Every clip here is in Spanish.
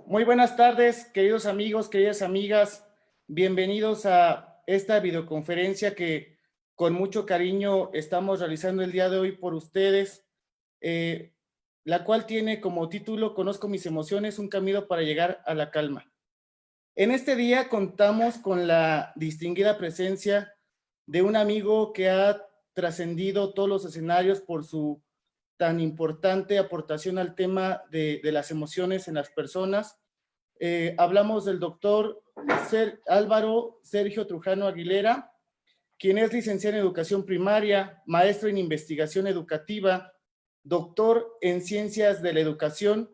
Muy buenas tardes, queridos amigos, queridas amigas. Bienvenidos a esta videoconferencia que con mucho cariño estamos realizando el día de hoy por ustedes, la cual tiene como título Conozco mis emociones, un camino para llegar a la calma. En este día contamos con la distinguida presencia de un amigo que ha trascendido todos los escenarios por su tan importante aportación al tema de las emociones en las personas. Hablamos del doctor Álvaro Sergio Trujano Aguilera, quien es licenciado en educación primaria, maestro en investigación educativa, doctor en ciencias de la educación,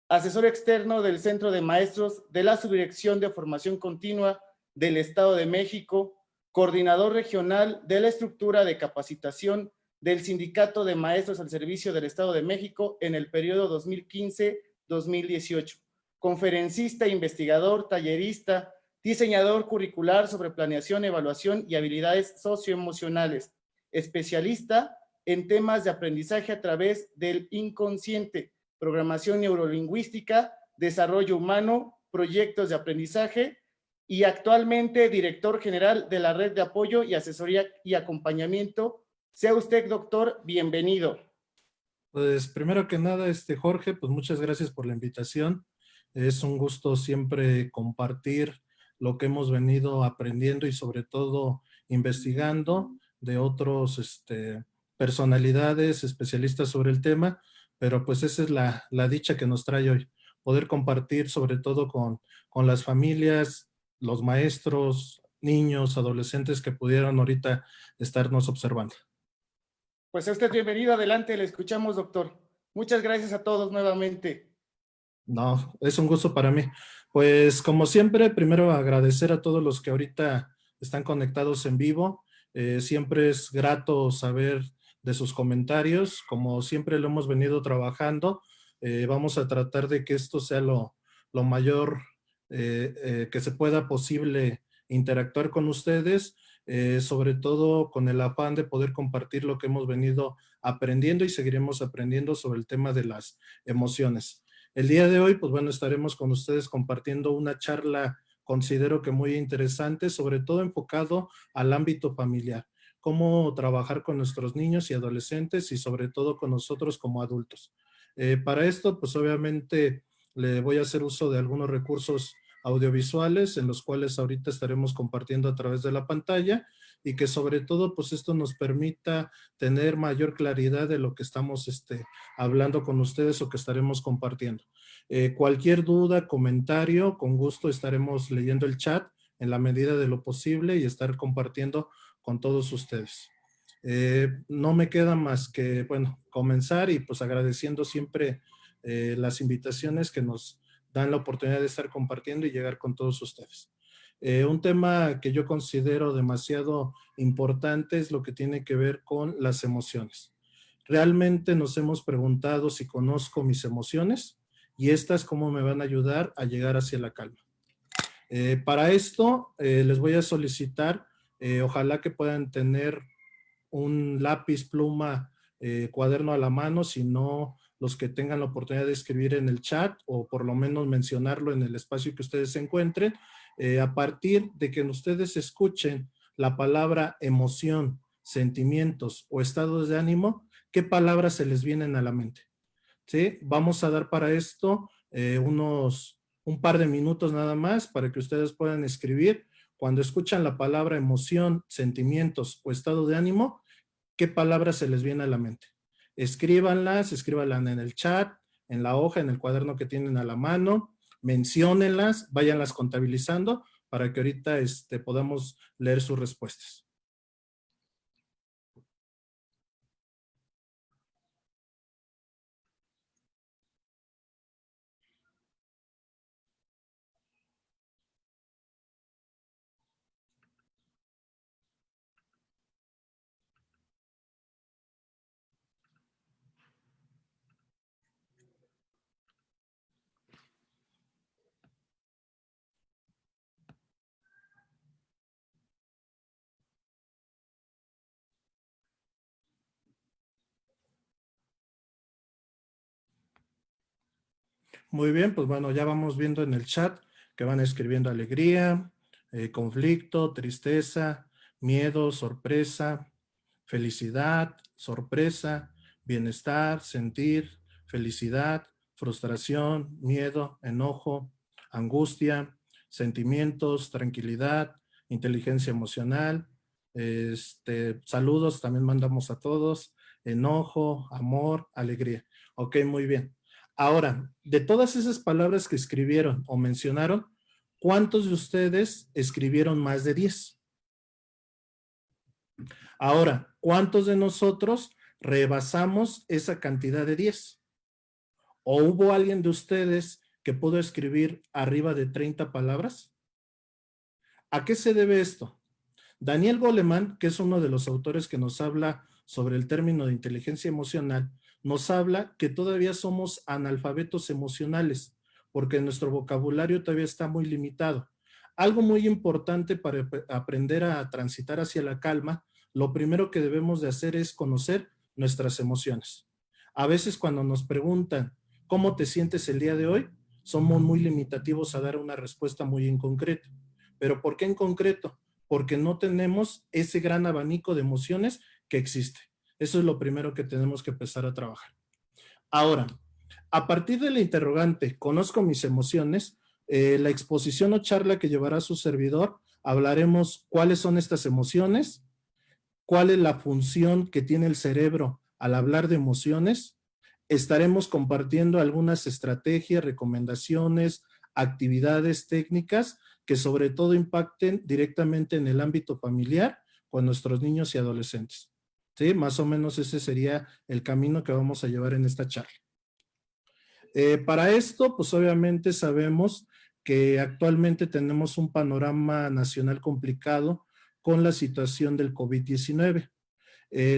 asesor externo del Centro de Maestros de la Subdirección de Formación Continua del Estado de México, coordinador regional de la estructura de capacitación del Sindicato de Maestros al Servicio del Estado de México en el periodo 2015-2018, conferencista, investigador, tallerista, diseñador curricular sobre planeación, evaluación y habilidades socioemocionales, especialista en temas de aprendizaje a través del inconsciente, programación neurolingüística, desarrollo humano, proyectos de aprendizaje y actualmente director general de la Red de Apoyo y Asesoría y Acompañamiento. Sea usted, doctor, bienvenido. Pues primero que nada, Jorge, pues muchas gracias por la invitación. Es un gusto siempre compartir lo que hemos venido aprendiendo y sobre todo investigando de otros personalidades, especialistas sobre el tema, pero pues esa es la dicha que nos trae hoy, poder compartir sobre todo con las familias, los maestros, niños, adolescentes que pudieron ahorita estarnos observando. Pues usted bienvenido, adelante, le escuchamos, doctor. Muchas gracias a todos nuevamente. No, es un gusto para mí. Pues como siempre, primero agradecer a todos los que ahorita están conectados en vivo. Siempre es grato saber de sus comentarios. Como siempre lo hemos venido trabajando, vamos a tratar de que esto sea lo mayor que se pueda posible interactuar con ustedes, sobre todo con el afán de poder compartir lo que hemos venido aprendiendo y seguiremos aprendiendo sobre el tema de las emociones. El día de hoy, pues bueno, estaremos con ustedes compartiendo una charla, considero que muy interesante, sobre todo enfocado al ámbito familiar, cómo trabajar con nuestros niños y adolescentes y sobre todo con nosotros como adultos. Para esto, pues obviamente le voy a hacer uso de algunos recursos audiovisuales en los cuales ahorita estaremos compartiendo a través de la pantalla y que sobre todo, pues esto nos permita tener mayor claridad de lo que estamos hablando con ustedes o que estaremos compartiendo. Cualquier duda, comentario, con gusto estaremos leyendo el chat en la medida de lo posible y estar compartiendo con todos ustedes. No me queda más que, bueno, comenzar y pues agradeciendo siempre las invitaciones que nos dan la oportunidad de estar compartiendo y llegar con todos ustedes. Un tema que yo considero demasiado importante es lo que tiene que ver con las emociones. Realmente nos hemos preguntado si conozco mis emociones y estas cómo me van a ayudar a llegar hacia la calma. Para esto les voy a solicitar, ojalá que puedan tener un lápiz, pluma, cuaderno a la mano, si no los que tengan la oportunidad de escribir en el chat o por lo menos mencionarlo en el espacio que ustedes se encuentren, a partir de que ustedes escuchen la palabra emoción, sentimientos o estados de ánimo, ¿qué palabras se les vienen a la mente? ¿Sí? Vamos a dar para esto un par de minutos nada más para que ustedes puedan escribir. Cuando escuchan la palabra emoción, sentimientos o estado de ánimo, ¿qué palabras se les viene a la mente? Escríbanlas en el chat, en la hoja, en el cuaderno que tienen a la mano, menciónenlas, váyanlas contabilizando para que ahorita podamos leer sus respuestas. Muy bien, pues bueno, ya vamos viendo en el chat que van escribiendo alegría, conflicto, tristeza, miedo, sorpresa, felicidad, sorpresa, bienestar, sentir, felicidad, frustración, miedo, enojo, angustia, sentimientos, tranquilidad, inteligencia emocional, saludos también mandamos a todos, enojo, amor, alegría. Ok, muy bien. Ahora, de todas esas palabras que escribieron o mencionaron, ¿cuántos de ustedes escribieron más de 10? Ahora, ¿cuántos de nosotros rebasamos esa cantidad de 10? ¿O hubo alguien de ustedes que pudo escribir arriba de 30 palabras? ¿A qué se debe esto? Daniel Goleman, que es uno de los autores que nos habla sobre el término de inteligencia emocional, nos habla que todavía somos analfabetos emocionales, porque nuestro vocabulario todavía está muy limitado. Algo muy importante para aprender a transitar hacia la calma, lo primero que debemos de hacer es conocer nuestras emociones. A veces cuando nos preguntan, ¿cómo te sientes el día de hoy? Somos muy limitativos a dar una respuesta muy en concreto. ¿Pero por qué en concreto? Porque no tenemos ese gran abanico de emociones que existe. Eso es lo primero que tenemos que empezar a trabajar. Ahora, a partir de la interrogante, conozco mis emociones, la exposición o charla que llevará su servidor, hablaremos cuáles son estas emociones, cuál es la función que tiene el cerebro al hablar de emociones. Estaremos compartiendo algunas estrategias, recomendaciones, actividades técnicas que sobre todo impacten directamente en el ámbito familiar con nuestros niños y adolescentes. ¿Sí? Más o menos ese sería el camino que vamos a llevar en esta charla. Para esto, pues obviamente sabemos que actualmente tenemos un panorama nacional complicado con la situación del COVID-19.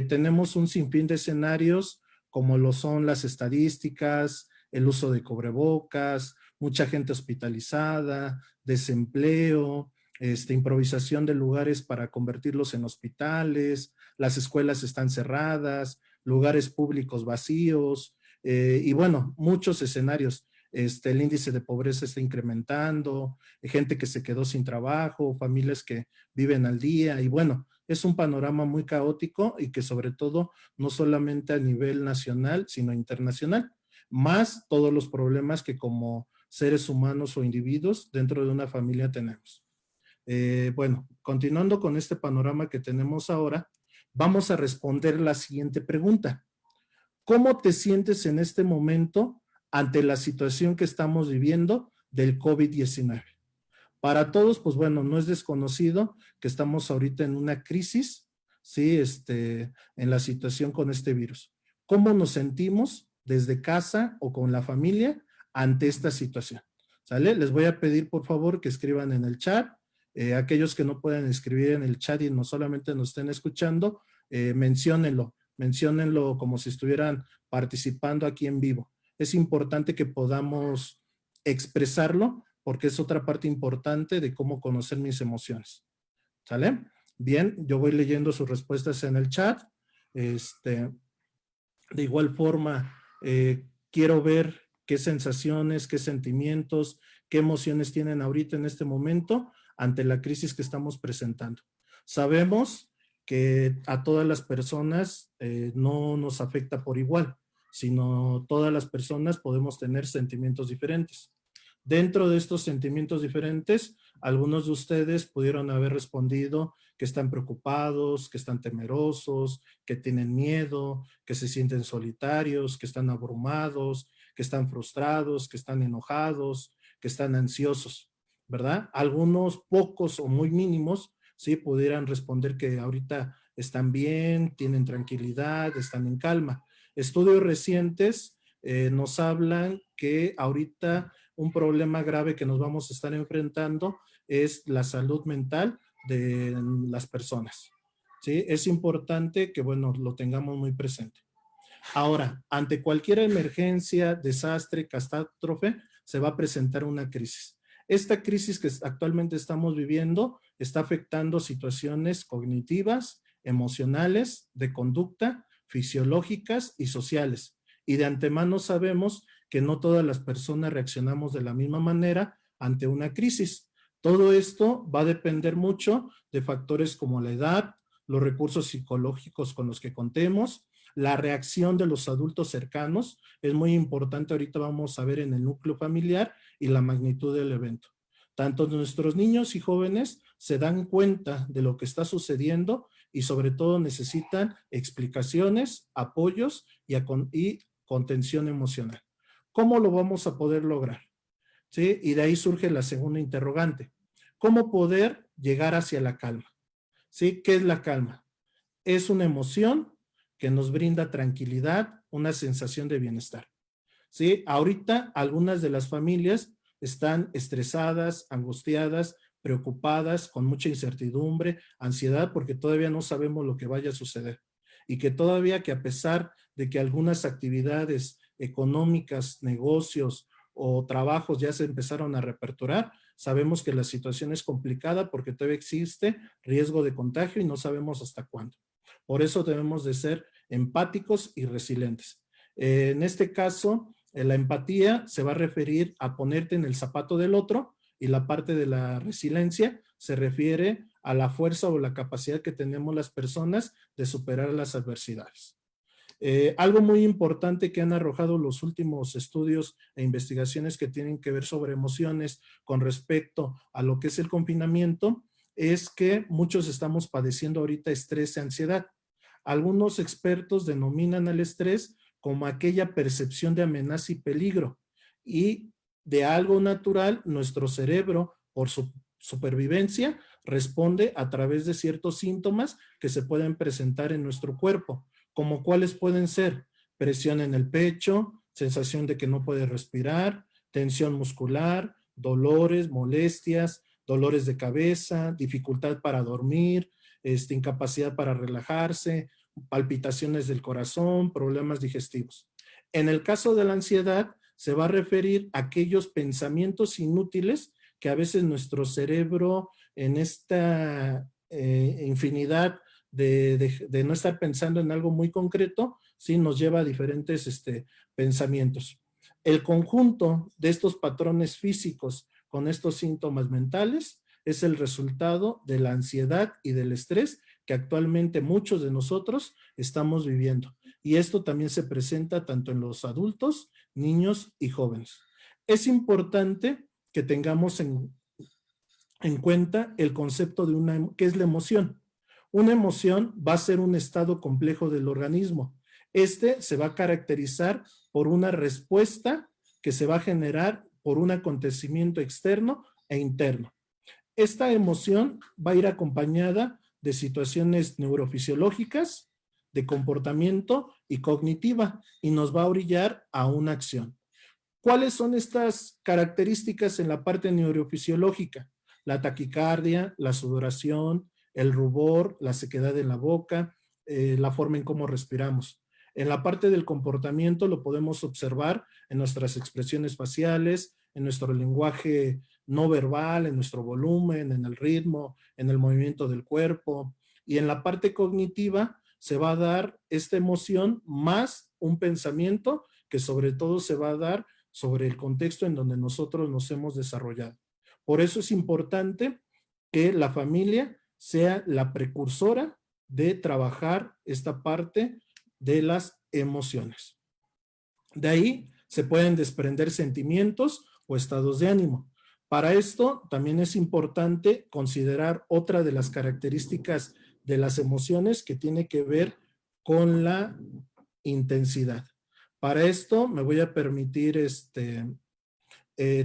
Tenemos un sinfín de escenarios como lo son las estadísticas, el uso de cubrebocas, mucha gente hospitalizada, desempleo, improvisación de lugares para convertirlos en hospitales, las escuelas están cerradas, lugares públicos vacíos, y bueno, muchos escenarios. El índice de pobreza está incrementando, gente que se quedó sin trabajo, familias que viven al día, y bueno, es un panorama muy caótico y que sobre todo no solamente a nivel nacional, sino internacional, más todos los problemas que como seres humanos o individuos dentro de una familia tenemos. Bueno, continuando con este panorama que tenemos ahora, vamos a responder la siguiente pregunta. ¿Cómo te sientes en este momento ante la situación que estamos viviendo del COVID-19? Para todos, pues bueno, no es desconocido que estamos ahorita en una crisis, ¿sí? En la situación con este virus. ¿Cómo nos sentimos desde casa o con la familia ante esta situación? ¿Sale? Les voy a pedir, por favor, que escriban en el chat. Aquellos que no pueden escribir en el chat y no solamente nos estén escuchando, menciónenlo como si estuvieran participando aquí en vivo. Es importante que podamos expresarlo porque es otra parte importante de cómo conocer mis emociones. ¿Sale? Bien, yo voy leyendo sus respuestas en el chat. De igual forma, quiero ver qué sensaciones, qué sentimientos, qué emociones tienen ahorita en este momento ante la crisis que estamos presentando. Sabemos que a todas las personas no nos afecta por igual, sino todas las personas podemos tener sentimientos diferentes. Dentro de estos sentimientos diferentes, algunos de ustedes pudieron haber respondido que están preocupados, que están temerosos, que tienen miedo, que se sienten solitarios, que están abrumados, que están frustrados, que están enojados, que están ansiosos, ¿verdad? Algunos pocos o muy mínimos, sí, pudieran responder que ahorita están bien, tienen tranquilidad, están en calma. Estudios recientes nos hablan que ahorita un problema grave que nos vamos a estar enfrentando es la salud mental de las personas. ¿Sí? Es importante que, bueno, lo tengamos muy presente. Ahora, ante cualquier emergencia, desastre, catástrofe, se va a presentar una crisis. Esta crisis que actualmente estamos viviendo está afectando situaciones cognitivas, emocionales, de conducta, fisiológicas y sociales. Y de antemano sabemos que no todas las personas reaccionamos de la misma manera ante una crisis. Todo esto va a depender mucho de factores como la edad, los recursos psicológicos con los que contemos, la reacción de los adultos cercanos. Es muy importante, ahorita vamos a ver en el núcleo familiar, y la magnitud del evento. Tanto nuestros niños y jóvenes se dan cuenta de lo que está sucediendo y sobre todo necesitan explicaciones, apoyos y contención emocional. ¿Cómo lo vamos a poder lograr? ¿Sí? Y de ahí surge la segunda interrogante. ¿Cómo poder llegar hacia la calma? ¿Sí? ¿Qué es la calma? Es una emoción que nos brinda tranquilidad, una sensación de bienestar. ¿Sí? Ahorita algunas de las familias están estresadas, angustiadas, preocupadas, con mucha incertidumbre, ansiedad, porque todavía no sabemos lo que vaya a suceder. Y que todavía que a pesar de que algunas actividades económicas, negocios o trabajos ya se empezaron a reaperturar, sabemos que la situación es complicada porque todavía existe riesgo de contagio y no sabemos hasta cuándo. Por eso debemos de ser empáticos y resilientes. En este caso, la empatía se va a referir a ponerte en el zapato del otro, y la parte de la resiliencia se refiere a la fuerza o la capacidad que tenemos las personas de superar las adversidades. Algo muy importante que han arrojado los últimos estudios e investigaciones que tienen que ver sobre emociones con respecto a lo que es el confinamiento es que muchos estamos padeciendo ahorita estrés y ansiedad. Algunos expertos denominan al estrés como aquella percepción de amenaza y peligro, y de algo natural nuestro cerebro, por su supervivencia, responde a través de ciertos síntomas que se pueden presentar en nuestro cuerpo, como cuáles pueden ser: presión en el pecho, sensación de que no puede respirar, tensión muscular, dolores, molestias, dolores de cabeza, dificultad para dormir, incapacidad para relajarse, palpitaciones del corazón, problemas digestivos. En el caso de la ansiedad, se va a referir a aquellos pensamientos inútiles que a veces nuestro cerebro, en esta infinidad de no estar pensando en algo muy concreto, sí nos lleva a diferentes pensamientos. El conjunto de estos patrones físicos con estos síntomas mentales es el resultado de la ansiedad y del estrés que actualmente muchos de nosotros estamos viviendo. Y esto también se presenta tanto en los adultos, niños y jóvenes. Es importante que tengamos en cuenta el concepto de ¿qué es la emoción? Una emoción va a ser un estado complejo del organismo. Este se va a caracterizar por una respuesta que se va a generar por un acontecimiento externo e interno. Esta emoción va a ir acompañada de situaciones neurofisiológicas, de comportamiento y cognitiva, y nos va a orillar a una acción. ¿Cuáles son estas características en la parte neurofisiológica? La taquicardia, la sudoración, el rubor, la sequedad en la boca, la forma en cómo respiramos. En la parte del comportamiento lo podemos observar en nuestras expresiones faciales, en nuestro lenguaje no verbal, en nuestro volumen, en el ritmo, en el movimiento del cuerpo. Y en la parte cognitiva se va a dar esta emoción más un pensamiento que sobre todo se va a dar sobre el contexto en donde nosotros nos hemos desarrollado. Por eso es importante que la familia sea la precursora de trabajar esta parte de las emociones. De ahí se pueden desprender sentimientos o estados de ánimo. Para esto también es importante considerar otra de las características de las emociones que tiene que ver con la intensidad. Para esto me voy a permitir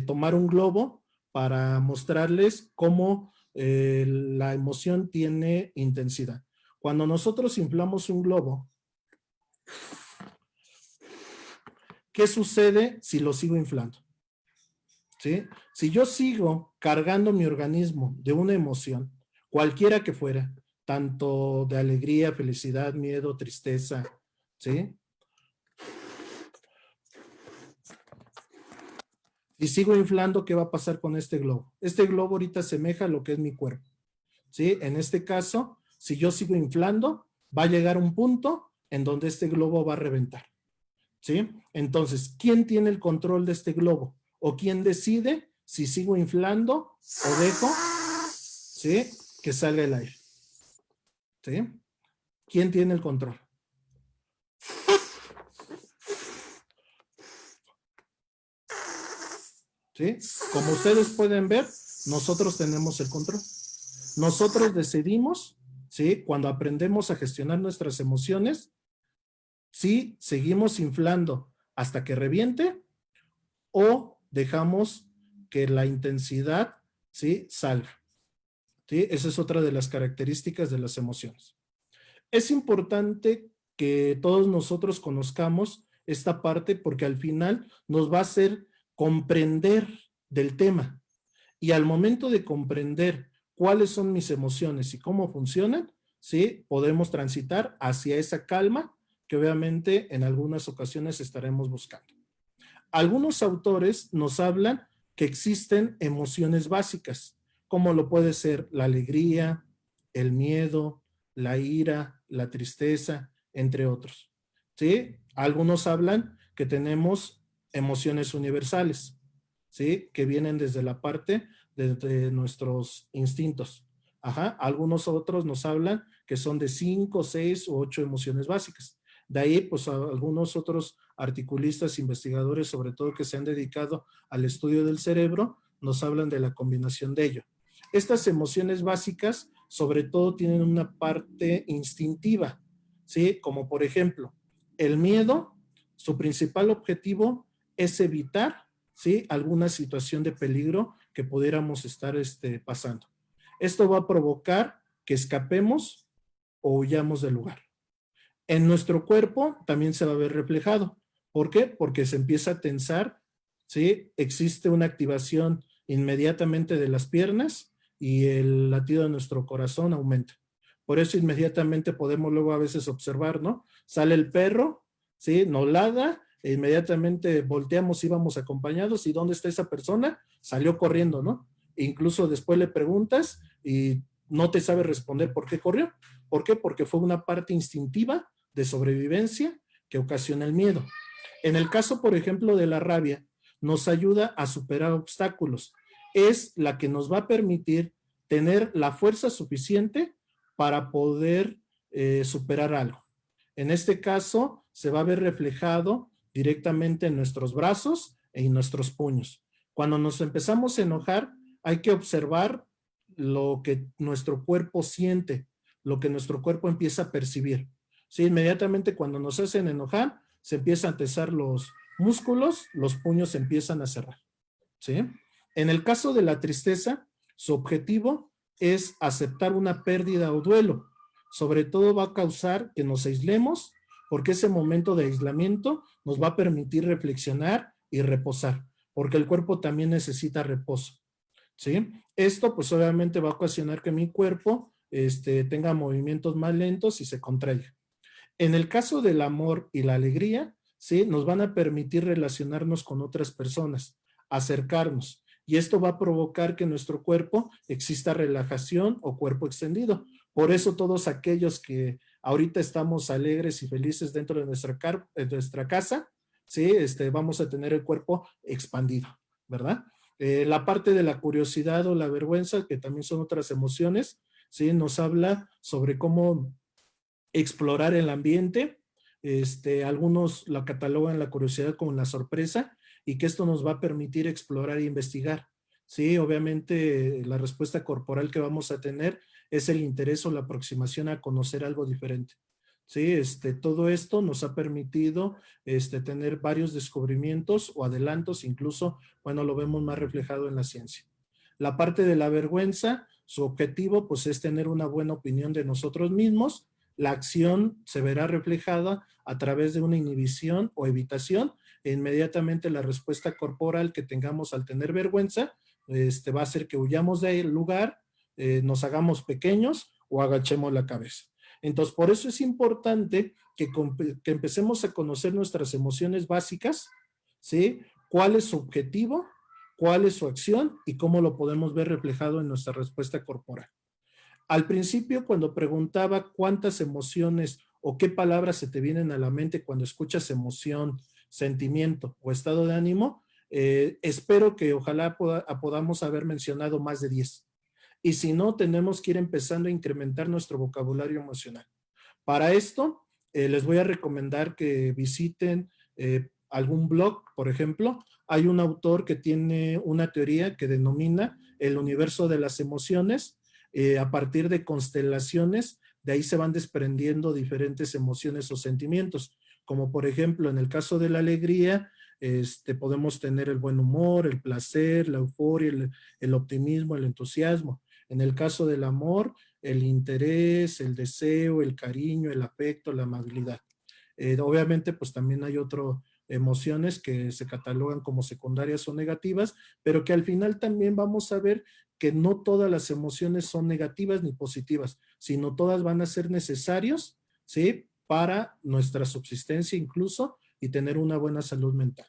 tomar un globo para mostrarles cómo la emoción tiene intensidad. Cuando nosotros inflamos un globo, ¿qué sucede si lo sigo inflando? ¿Sí? Si yo sigo cargando mi organismo de una emoción, cualquiera que fuera, tanto de alegría, felicidad, miedo, tristeza, ¿sí? Si sigo inflando, ¿qué va a pasar con este globo? Este globo ahorita asemeja a lo que es mi cuerpo, ¿sí? En este caso, si yo sigo inflando, va a llegar un punto en donde este globo va a reventar. ¿sí? Entonces, ¿quién tiene el control de este globo? ¿O quién decide si sigo inflando o dejo, ¿sí?, que salga el aire? ¿Sí? ¿Quién tiene el control? ¿Sí? Como ustedes pueden ver, nosotros tenemos el control. Nosotros decidimos, ¿sí?, cuando aprendemos a gestionar nuestras emociones, si seguimos inflando hasta que reviente o dejamos que la intensidad, ¿sí?, salga. ¿Sí? Esa es otra de las características de las emociones. Es importante que todos nosotros conozcamos esta parte porque al final nos va a hacer comprender del tema. Y al momento de comprender cuáles son mis emociones y cómo funcionan, ¿sí?, podemos transitar hacia esa calma que obviamente en algunas ocasiones estaremos buscando. Algunos autores nos hablan que existen emociones básicas, como lo puede ser la alegría, el miedo, la ira, la tristeza, entre otros. ¿Sí? Algunos hablan que tenemos emociones universales, ¿sí?, que vienen desde la parte de nuestros instintos. Ajá. Algunos otros nos hablan que son de 5, 6 u 8 emociones básicas. De ahí, pues, algunos otros articulistas, investigadores, sobre todo que se han dedicado al estudio del cerebro, nos hablan de la combinación de ello. Estas emociones básicas, sobre todo, tienen una parte instintiva, ¿sí? Como por ejemplo, el miedo, su principal objetivo es evitar, ¿sí?, alguna situación de peligro que pudiéramos estar pasando. Esto va a provocar que escapemos o huyamos del lugar. En nuestro cuerpo también se va a ver reflejado. ¿Por qué? Porque se empieza a tensar, ¿sí? Existe una activación inmediatamente de las piernas y el latido de nuestro corazón aumenta. Por eso inmediatamente podemos luego a veces observar, ¿no? Sale el perro, ¿sí?, nos ladra, e inmediatamente volteamos y vamos acompañados. ¿Y dónde está esa persona? Salió corriendo, ¿no? E incluso después le preguntas y no te sabe responder por qué corrió. ¿Por qué? Porque fue una parte instintiva de sobrevivencia que ocasiona el miedo. En el caso, por ejemplo, de la rabia, nos ayuda a superar obstáculos. Es la que nos va a permitir tener la fuerza suficiente para poder superar algo. En este caso, se va a ver reflejado directamente en nuestros brazos y en nuestros puños. Cuando nos empezamos a enojar, hay que observar lo que nuestro cuerpo siente, lo que nuestro cuerpo empieza a percibir. Sí, inmediatamente cuando nos hacen enojar, se empiezan a tensar los músculos, los puños se empiezan a cerrar. ¿Sí? En el caso de la tristeza, su objetivo es aceptar una pérdida o duelo. Sobre todo va a causar que nos aislemos, porque ese momento de aislamiento nos va a permitir reflexionar y reposar, porque el cuerpo también necesita reposo. ¿Sí? Esto pues obviamente va a ocasionar que mi cuerpo tenga movimientos más lentos y se contraiga. En el caso del amor y la alegría, ¿sí?, nos van a permitir relacionarnos con otras personas, acercarnos, y esto va a provocar que en nuestro cuerpo exista relajación o cuerpo extendido. Por eso todos aquellos que ahorita estamos alegres y felices dentro de nuestra casa, ¿sí?, vamos a tener el cuerpo expandido, ¿verdad? La parte de la curiosidad o la vergüenza, que también son otras emociones, ¿sí?, nos habla sobre cómo explorar el ambiente. Algunos la catalogan la curiosidad como la sorpresa y que esto nos va a permitir explorar e investigar. Sí, obviamente la respuesta corporal que vamos a tener es el interés o la aproximación a conocer algo diferente. Sí, todo esto nos ha permitido tener varios descubrimientos o adelantos, incluso, bueno, lo vemos más reflejado en la ciencia. La parte de la vergüenza, su objetivo pues es tener una buena opinión de nosotros mismos. La acción se verá reflejada a través de una inhibición o evitación e inmediatamente la respuesta corporal que tengamos al tener vergüenza va a hacer que huyamos del lugar, nos hagamos pequeños o agachemos la cabeza. Entonces, por eso es importante que empecemos a conocer nuestras emociones básicas, ¿sí? ¿Cuál es su objetivo? ¿Cuál es su acción? Y cómo lo podemos ver reflejado en nuestra respuesta corporal. Al principio, cuando preguntaba cuántas emociones o qué palabras se te vienen a la mente cuando escuchas emoción sentimiento o estado de ánimo, espero que ojalá podamos haber mencionado más de 10. Y si no, tenemos que ir empezando a incrementar nuestro vocabulario emocional. Para esto, les voy a recomendar que visiten algún blog, por ejemplo. Hay un autor que tiene una teoría que denomina el universo de las emociones. A partir de constelaciones, de ahí se van desprendiendo diferentes emociones o sentimientos, como por ejemplo en el caso de la alegría, podemos tener el buen humor, el placer, la euforia, el optimismo, el entusiasmo. En el caso del amor, el interés, el deseo, el cariño, el afecto, la amabilidad. Obviamente, pues también hay otras emociones que se catalogan como secundarias o negativas, pero que al final también vamos a ver que no todas las emociones son negativas ni positivas, sino todas van a ser necesarios, ¿sí? Para nuestra subsistencia incluso y tener una buena salud mental.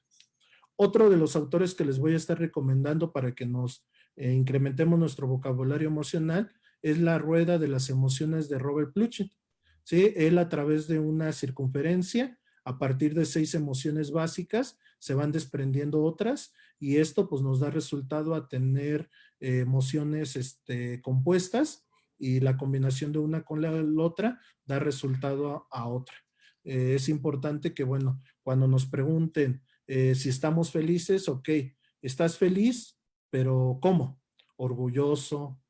Otro de los autores que les voy a estar recomendando para que nos incrementemos nuestro vocabulario emocional es La Rueda de las Emociones de Robert Plutchik. ¿Sí? Él a través de una circunferencia, a partir de 6 emociones básicas, se van desprendiendo otras y esto pues nos da resultado a tener emociones compuestas y la combinación de una con la otra da resultado a otra. Es importante que, bueno, cuando nos pregunten si estamos felices, ok, estás feliz, pero ¿cómo? Orgulloso,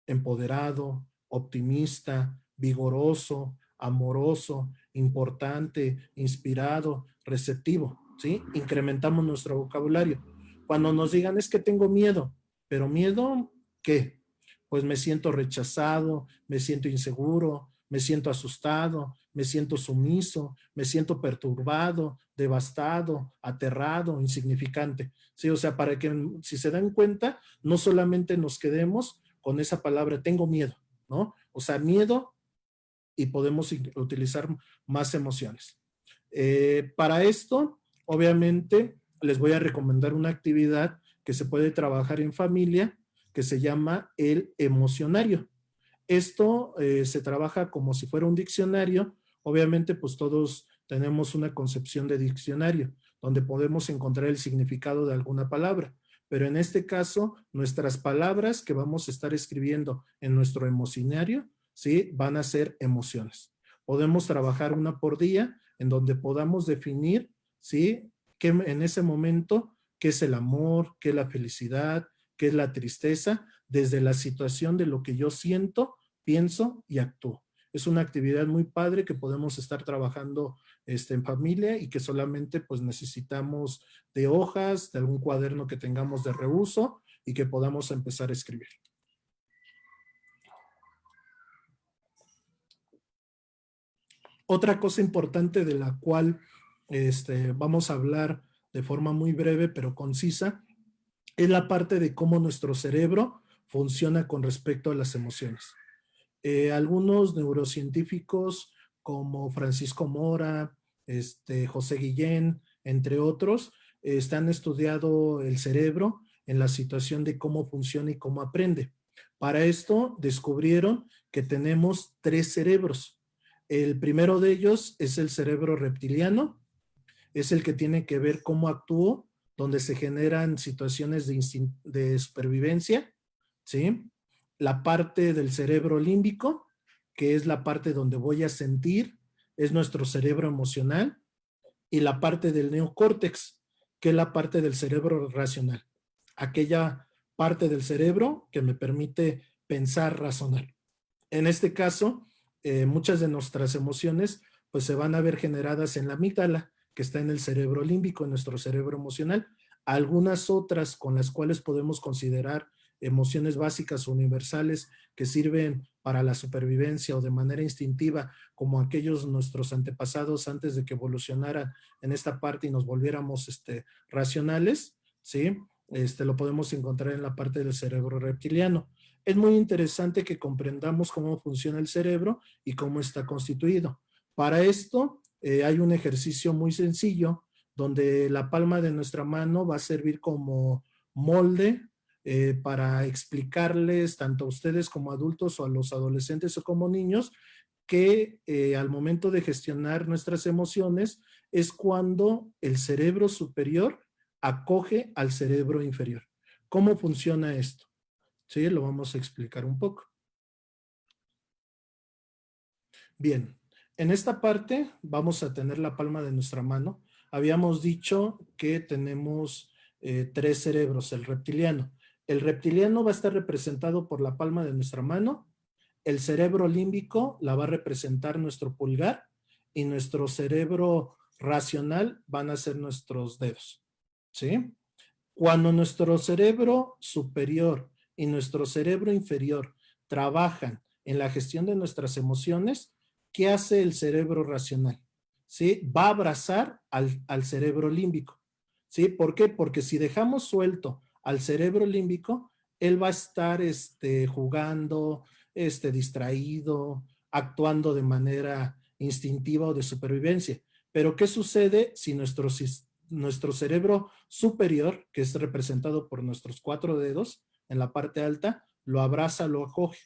empoderado, optimista, vigoroso, amoroso, importante, inspirado, receptivo, ¿sí? Incrementamos nuestro vocabulario. Cuando nos digan es que tengo miedo, pero miedo, ¿qué? Pues me siento rechazado, me siento inseguro, me siento asustado, me siento sumiso, me siento perturbado, devastado, aterrado, insignificante. Sí, o sea, para que si se dan cuenta, no solamente nos quedemos con esa palabra, tengo miedo, ¿no? O sea, miedo y podemos utilizar más emociones. Para esto, obviamente, les voy a recomendar una actividad que se puede trabajar en familia que se llama el emocionario. Esto se trabaja como si fuera un diccionario. Obviamente, pues todos tenemos una concepción de diccionario, donde podemos encontrar el significado de alguna palabra. Pero en este caso, nuestras palabras que vamos a estar escribiendo en nuestro emocionario, ¿sí? Van a ser emociones. Podemos trabajar una por día en donde podamos definir, ¿sí? Que en ese momento, qué es el amor, qué es la felicidad, qué es la tristeza, desde la situación de lo que yo siento, pienso y actúo. Es una actividad muy padre que podemos estar trabajando en familia y que solamente pues necesitamos de hojas, de algún cuaderno que tengamos de reuso y que podamos empezar a escribir. Otra cosa importante de la cual vamos a hablar de forma muy breve pero concisa es la parte de cómo nuestro cerebro funciona con respecto a las emociones. Algunos neurocientíficos como Francisco Mora, José Guillén, entre otros, han estudiado el cerebro en la situación de cómo funciona y cómo aprende. Para esto descubrieron que tenemos 3 cerebros. El primero de ellos es el cerebro reptiliano, es el que tiene que ver cómo actúo, donde se generan situaciones de supervivencia, ¿sí? La parte del cerebro límbico, que es la parte donde voy a sentir, es nuestro cerebro emocional, y la parte del neocórtex, que es la parte del cerebro racional, aquella parte del cerebro que me permite pensar, razonar. En este caso, muchas de nuestras emociones pues se van a ver generadas en la amígdala, que está en el cerebro límbico, en nuestro cerebro emocional. Algunas otras con las cuales podemos considerar emociones básicas o universales que sirven para la supervivencia o de manera instintiva, como aquellos nuestros antepasados antes de que evolucionaran en esta parte y nos volviéramos racionales, ¿sí? Lo podemos encontrar en la parte del cerebro reptiliano. Es muy interesante que comprendamos cómo funciona el cerebro y cómo está constituido. Para esto hay un ejercicio muy sencillo donde la palma de nuestra mano va a servir como molde para explicarles tanto a ustedes como adultos o a los adolescentes o como niños que al momento de gestionar nuestras emociones es cuando el cerebro superior acoge al cerebro inferior. ¿Cómo funciona esto? Sí, lo vamos a explicar un poco. Bien, en esta parte vamos a tener la palma de nuestra mano. Habíamos dicho que tenemos tres cerebros, el reptiliano. El reptiliano va a estar representado por la palma de nuestra mano. El cerebro límbico la va a representar nuestro pulgar y nuestro cerebro racional van a ser nuestros dedos. ¿Sí? Cuando nuestro cerebro superior y nuestro cerebro inferior trabajan en la gestión de nuestras emociones, ¿qué hace el cerebro racional? ¿Sí? Va a abrazar al cerebro límbico. ¿Sí? ¿Por qué? Porque si dejamos suelto al cerebro límbico, él va a estar jugando, distraído, actuando de manera instintiva o de supervivencia. Pero ¿qué sucede si nuestro cerebro superior, que es representado por nuestros 4 dedos en la parte alta, lo abraza, lo acoge?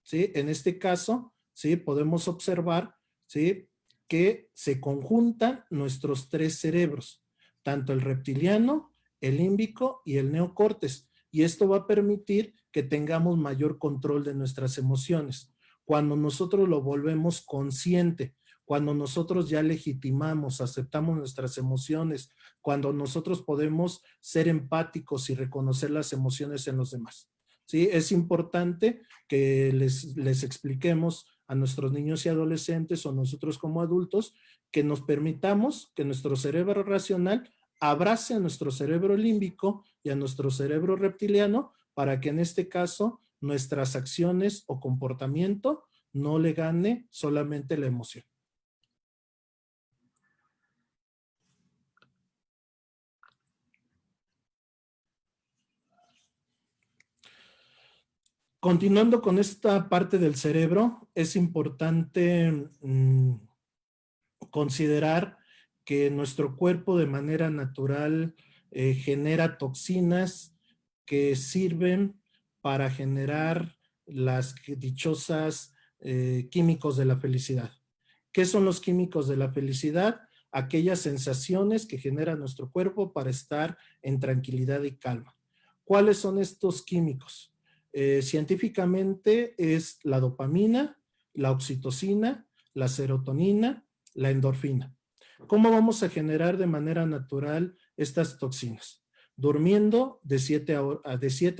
¿Sí? En este caso, ¿sí? Podemos observar, ¿sí? Que se conjuntan nuestros 3 cerebros, tanto el reptiliano, el límbico y el neocortes. Y esto va a permitir que tengamos mayor control de nuestras emociones. Cuando nosotros lo volvemos consciente, cuando nosotros ya legitimamos, aceptamos nuestras emociones, cuando nosotros podemos ser empáticos y reconocer las emociones en los demás. ¿Sí? Es importante que les expliquemos a nuestros niños y adolescentes o nosotros como adultos que nos permitamos que nuestro cerebro racional abrace a nuestro cerebro límbico y a nuestro cerebro reptiliano para que en este caso nuestras acciones o comportamiento no le gane solamente la emoción. Continuando con esta parte del cerebro, es importante considerar que nuestro cuerpo de manera natural genera toxinas que sirven para generar las dichosas químicos de la felicidad. ¿Qué son los químicos de la felicidad? Aquellas sensaciones que genera nuestro cuerpo para estar en tranquilidad y calma. ¿Cuáles son estos químicos? Científicamente es la dopamina, la oxitocina, la serotonina, la endorfina. ¿Cómo vamos a generar de manera natural estas toxinas? Durmiendo de 7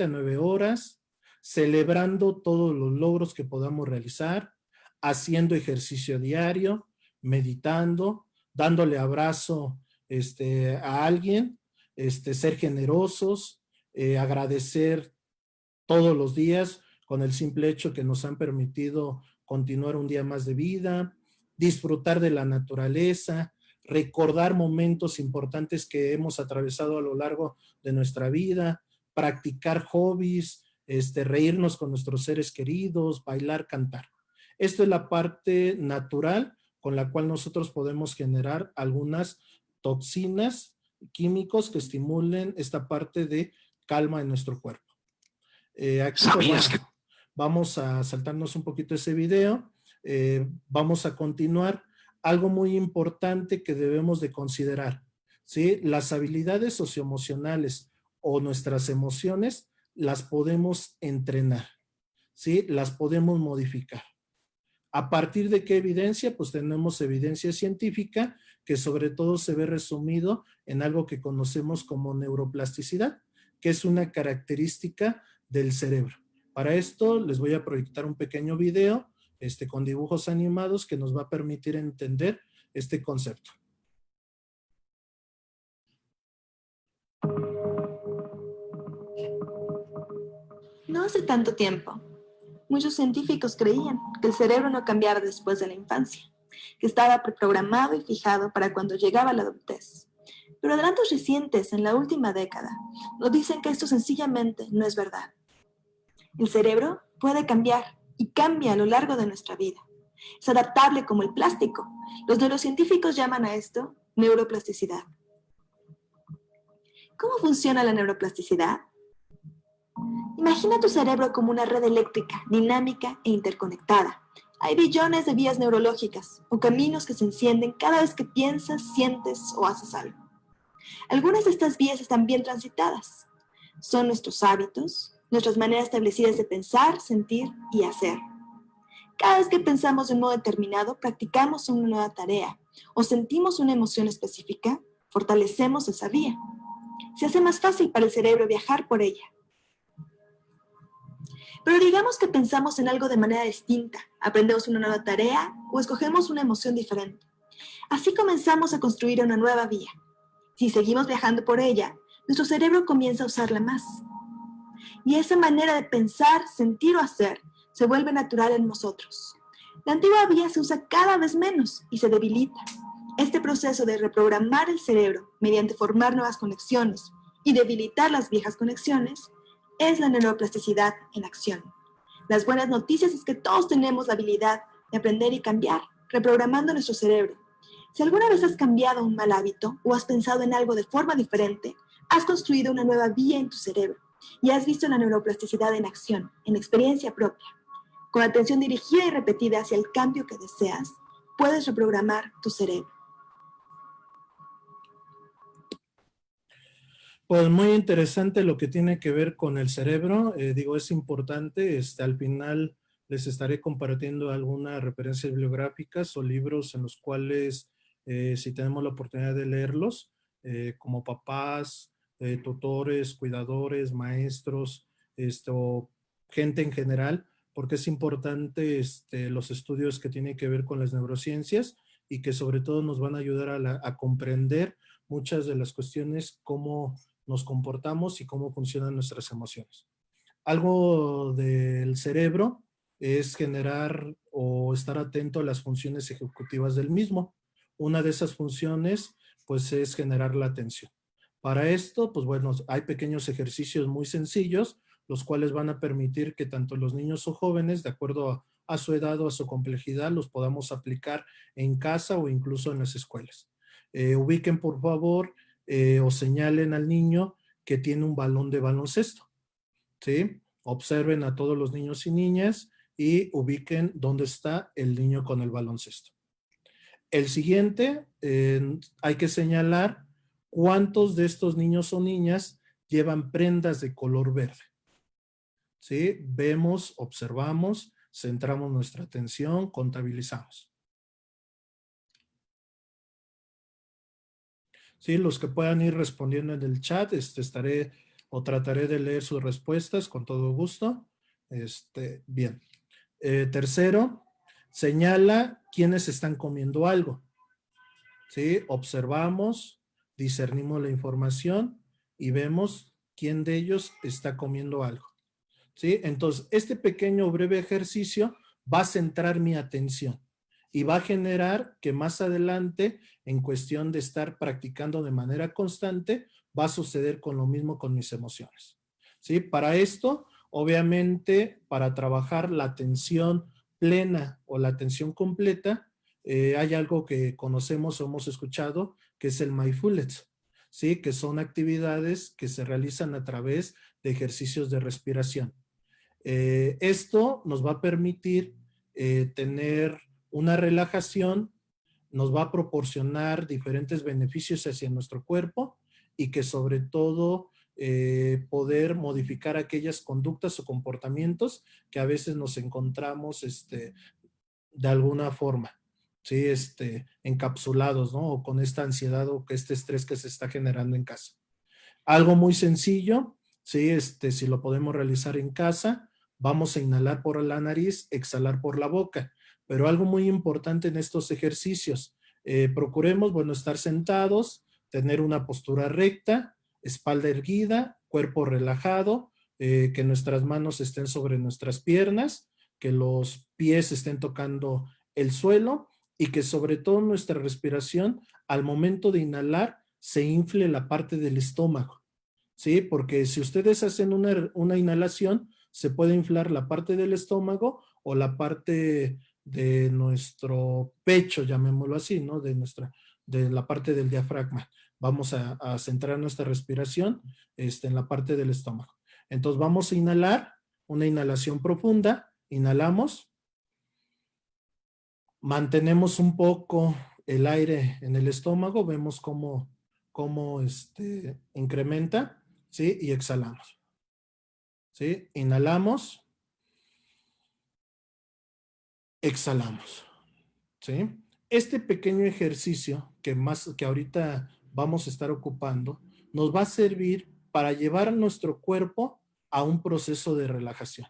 a 9 horas, celebrando todos los logros que podamos realizar, haciendo ejercicio diario, meditando, dándole abrazo a alguien, ser generosos, agradecer todos los días con el simple hecho que nos han permitido continuar un día más de vida, disfrutar de la naturaleza, recordar momentos importantes que hemos atravesado a lo largo de nuestra vida, practicar hobbies, reírnos con nuestros seres queridos, bailar, cantar. Esta es la parte natural con la cual nosotros podemos generar algunas toxinas, químicos que estimulen esta parte de calma en nuestro cuerpo. Aquí pues, bueno, vamos a saltarnos un poquito ese video. Vamos a continuar. Algo muy importante que debemos de considerar, ¿sí? Las habilidades socioemocionales o nuestras emociones las podemos entrenar, ¿sí? Las podemos modificar. ¿A partir de qué evidencia? Pues tenemos evidencia científica que sobre todo se ve resumido en algo que conocemos como neuroplasticidad, que es una característica del cerebro. Para esto les voy a proyectar un pequeño video con dibujos animados que nos va a permitir entender este concepto. No hace tanto tiempo, muchos científicos creían que el cerebro no cambiaba después de la infancia, que estaba preprogramado y fijado para cuando llegaba la adultez. Pero adelantos recientes en la última década nos dicen que esto sencillamente no es verdad. El cerebro puede cambiar y cambia a lo largo de nuestra vida. Es adaptable como el plástico. Los neurocientíficos llaman a esto neuroplasticidad. ¿Cómo funciona la neuroplasticidad? Imagina tu cerebro como una red eléctrica, dinámica e interconectada, Hay billones de vías neurológicas o caminos que se encienden cada vez que piensas, sientes o haces algo. Algunas de estas vías están bien transitadas. Son nuestros hábitos, nuestras maneras establecidas de pensar, sentir y hacer. Cada vez que pensamos de un modo determinado, practicamos una nueva tarea o sentimos una emoción específica, fortalecemos esa vía. Se hace más fácil para el cerebro viajar por ella. Pero digamos que pensamos en algo de manera distinta, aprendemos una nueva tarea o escogemos una emoción diferente. Así comenzamos a construir una nueva vía. Si seguimos viajando por ella, nuestro cerebro comienza a usarla más. Y esa manera de pensar, sentir o hacer se vuelve natural en nosotros. La antigua vía se usa cada vez menos y se debilita. Este proceso de reprogramar el cerebro mediante formar nuevas conexiones y debilitar las viejas conexiones es la neuroplasticidad en acción. Las buenas noticias es que todos tenemos la habilidad de aprender y cambiar, reprogramando nuestro cerebro. Si alguna vez has cambiado un mal hábito o has pensado en algo de forma diferente, has construido una nueva vía en tu cerebro y has visto la neuroplasticidad en acción, en experiencia propia. Con atención dirigida y repetida hacia el cambio que deseas, puedes reprogramar tu cerebro. Pues muy interesante lo que tiene que ver con el cerebro. Es importante. Al final les estaré compartiendo algunas referencias bibliográficas o libros en los cuales, si tenemos la oportunidad de leerlos, como papás, tutores, cuidadores, maestros, o gente en general, porque es importante los estudios que tienen que ver con las neurociencias y que sobre todo nos van a ayudar a comprender muchas de las cuestiones, cómo nos comportamos y cómo funcionan nuestras emociones. Algo del cerebro es generar o estar atento a las funciones ejecutivas del mismo. Una de esas funciones, pues, es generar la atención. Para esto, pues bueno, hay pequeños ejercicios muy sencillos, los cuales van a permitir que tanto los niños o jóvenes, de acuerdo a su edad o a su complejidad, los podamos aplicar en casa o incluso en las escuelas. Ubiquen, por favor, o señalen al niño que tiene un balón de baloncesto, ¿sí? Observen a todos los niños y niñas y ubiquen dónde está el niño con el baloncesto. El siguiente, hay que señalar cuántos de estos niños o niñas llevan prendas de color verde, ¿sí? Vemos, observamos, centramos nuestra atención, contabilizamos. Sí, los que puedan ir respondiendo en el chat, estaré o trataré de leer sus respuestas con todo gusto. Bien. Tercero, señala quiénes están comiendo algo. ¿Sí? Observamos, discernimos la información y vemos quién de ellos está comiendo algo. ¿Sí? Entonces, este pequeño breve ejercicio va a centrar mi atención y va a generar que más adelante, en cuestión de estar practicando de manera constante, va a suceder con lo mismo con mis emociones. ¿Sí? Para esto, obviamente, para trabajar la atención plena o la atención completa, hay algo que conocemos o hemos escuchado, que es el mindfulness, ¿sí? Que son actividades que se realizan a través de ejercicios de respiración. Esto nos va a permitir tener una relajación, nos va a proporcionar diferentes beneficios hacia nuestro cuerpo y que sobre todo poder modificar aquellas conductas o comportamientos que a veces nos encontramos de alguna forma, ¿sí? Encapsulados, ¿no? O con esta ansiedad o que este estrés que se está generando en casa. Algo muy sencillo, ¿sí? Si lo podemos realizar en casa, vamos a inhalar por la nariz, exhalar por la boca. Pero algo muy importante en estos ejercicios, procuremos, bueno, estar sentados, tener una postura recta, espalda erguida, cuerpo relajado, que nuestras manos estén sobre nuestras piernas, que los pies estén tocando el suelo y que sobre todo nuestra respiración, al momento de inhalar, se infle la parte del estómago, ¿sí? Porque si ustedes hacen una inhalación, se puede inflar la parte del estómago o la parte de nuestro pecho, llamémoslo así, ¿no? De la parte del diafragma. Vamos a centrar nuestra respiración en la parte del estómago. Entonces vamos a inhalar, una inhalación profunda, inhalamos. Mantenemos un poco el aire en el estómago, vemos cómo incrementa, ¿sí? Y exhalamos, ¿sí? Inhalamos, exhalamos, ¿sí? Este pequeño ejercicio que ahorita vamos a estar ocupando nos va a servir para llevar a nuestro cuerpo a un proceso de relajación.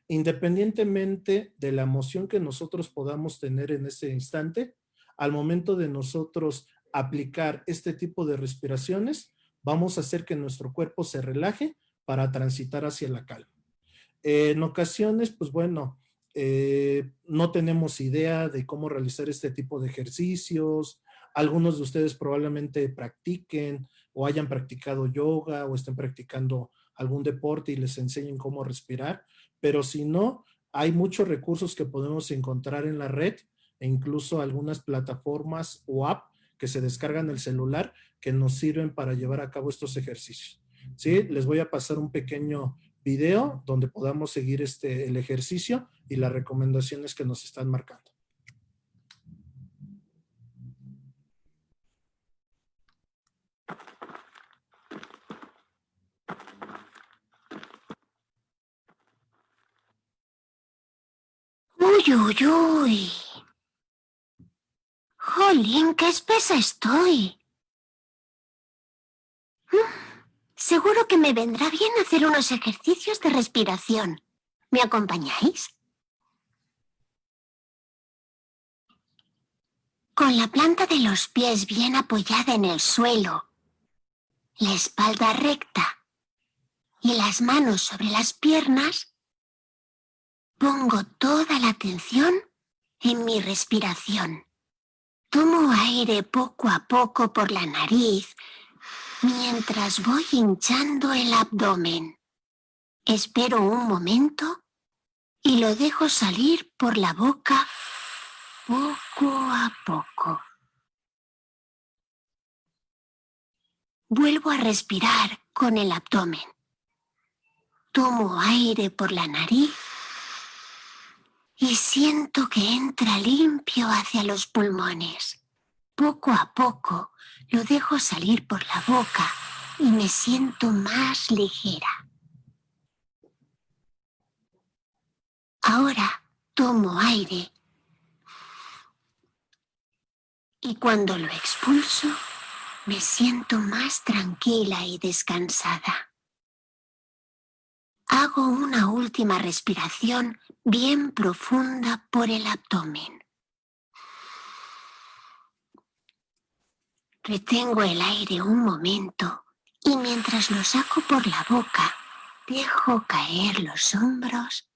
Independientemente de la emoción que nosotros podamos tener en ese instante, al momento de nosotros aplicar este tipo de respiraciones, vamos a hacer que nuestro cuerpo se relaje para transitar hacia la calma. En ocasiones, pues bueno, no tenemos idea de cómo realizar este tipo de ejercicios. Algunos de ustedes probablemente practiquen o hayan practicado yoga o estén practicando algún deporte y les enseñen cómo respirar, pero si no, hay muchos recursos que podemos encontrar en la red e incluso algunas plataformas o app que se descargan el celular que nos sirven para llevar a cabo estos ejercicios. ¿Sí? Les voy a pasar un pequeño video donde podamos seguir el ejercicio y las recomendaciones que nos están marcando. Uy, uy, uy. Jolín, qué espesa estoy. Seguro que me vendrá bien hacer unos ejercicios de respiración. ¿Me acompañáis? Con la planta de los pies bien apoyada en el suelo, la espalda recta y las manos sobre las piernas, pongo toda la atención en mi respiración. Tomo aire poco a poco por la nariz mientras voy hinchando el abdomen. Espero un momento y lo dejo salir por la boca poco a poco. Vuelvo a respirar con el abdomen. Tomo aire por la nariz y siento que entra limpio hacia los pulmones. Poco a poco lo dejo salir por la boca y me siento más ligera. Ahora tomo aire y cuando lo expulso me siento más tranquila y descansada. Hago una última respiración bien profunda por el abdomen. Retengo el aire un momento y mientras lo saco por la boca, dejo caer los hombros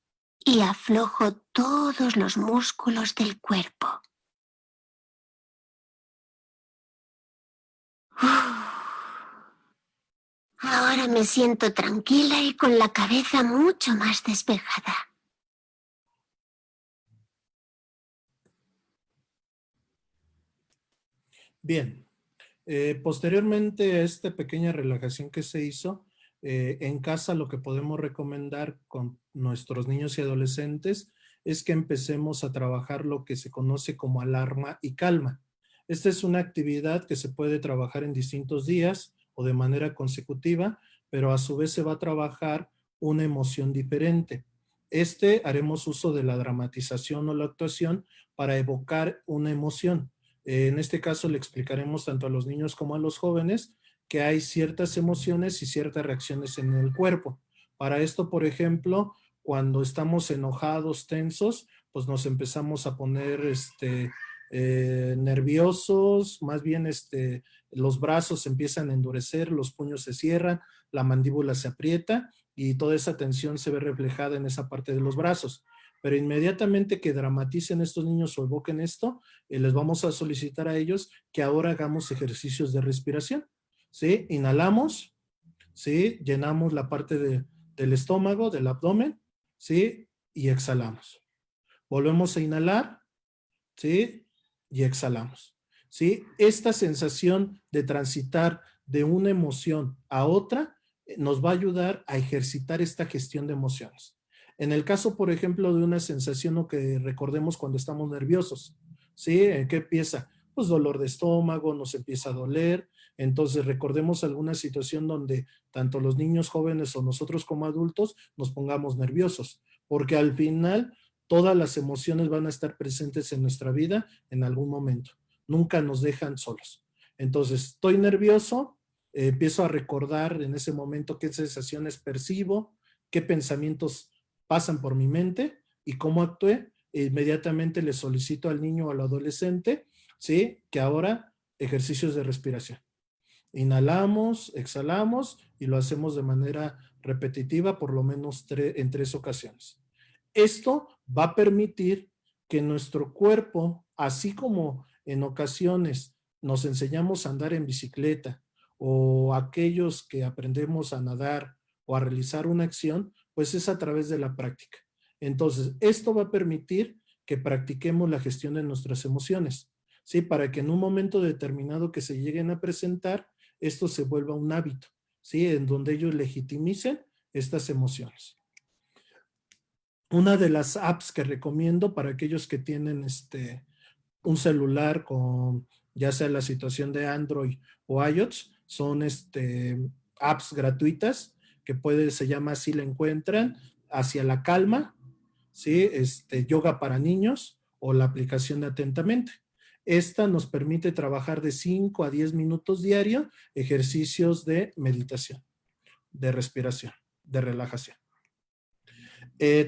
y aflojo todos los músculos del cuerpo. Ahora me siento tranquila y con la cabeza mucho más despejada. Bien, posteriormente a esta pequeña relajación que se hizo, en casa lo que podemos recomendar con nuestros niños y adolescentes es que empecemos a trabajar lo que se conoce como alarma y calma. Esta es una actividad que se puede trabajar en distintos días o de manera consecutiva, pero a su vez se va a trabajar una emoción diferente. Haremos uso de la dramatización o la actuación para evocar una emoción. En este caso le explicaremos tanto a los niños como a los jóvenes que hay ciertas emociones y ciertas reacciones en el cuerpo. Para esto, por ejemplo, cuando estamos enojados, tensos, pues nos empezamos a poner nerviosos, más bien los brazos se empiezan a endurecer, los puños se cierran, la mandíbula se aprieta y toda esa tensión se ve reflejada en esa parte de los brazos. Pero inmediatamente que dramaticen estos niños o evoquen esto, les vamos a solicitar a ellos que ahora hagamos ejercicios de respiración. ¿Sí? Inhalamos, ¿sí? Llenamos la parte del estómago, del abdomen, ¿sí? Y exhalamos. Volvemos a inhalar, ¿sí? Y exhalamos, ¿sí? Esta sensación de transitar de una emoción a otra nos va a ayudar a ejercitar esta gestión de emociones. En el caso, por ejemplo, de una sensación o que recordemos cuando estamos nerviosos, ¿sí? ¿En qué empieza? Pues dolor de estómago, nos empieza a doler. Entonces recordemos alguna situación donde tanto los niños jóvenes o nosotros como adultos nos pongamos nerviosos, porque al final todas las emociones van a estar presentes en nuestra vida en algún momento. Nunca nos dejan solos. Entonces, estoy nervioso, empiezo a recordar en ese momento qué sensaciones percibo, qué pensamientos pasan por mi mente y cómo actué. Inmediatamente le solicito al niño o al adolescente, ¿sí?, que ahora ejercicios de respiración. Inhalamos, exhalamos y lo hacemos de manera repetitiva por lo menos en 3 ocasiones. Esto va a permitir que nuestro cuerpo, así como en ocasiones nos enseñamos a andar en bicicleta o aquellos que aprendemos a nadar o a realizar una acción, pues es a través de la práctica. Entonces, esto va a permitir que practiquemos la gestión de nuestras emociones, ¿sí? Para que en un momento determinado que se lleguen a presentar, esto se vuelva un hábito, ¿sí? En donde ellos legitimicen estas emociones. Una de las apps que recomiendo para aquellos que tienen un celular con ya sea la situación de Android o iOS, son apps gratuitas que se llama Así la encuentran, Hacia la Calma, ¿sí? Yoga para niños o la aplicación de Atentamente. Esta nos permite trabajar de 5 a 10 minutos diario, ejercicios de meditación, de respiración, de relajación.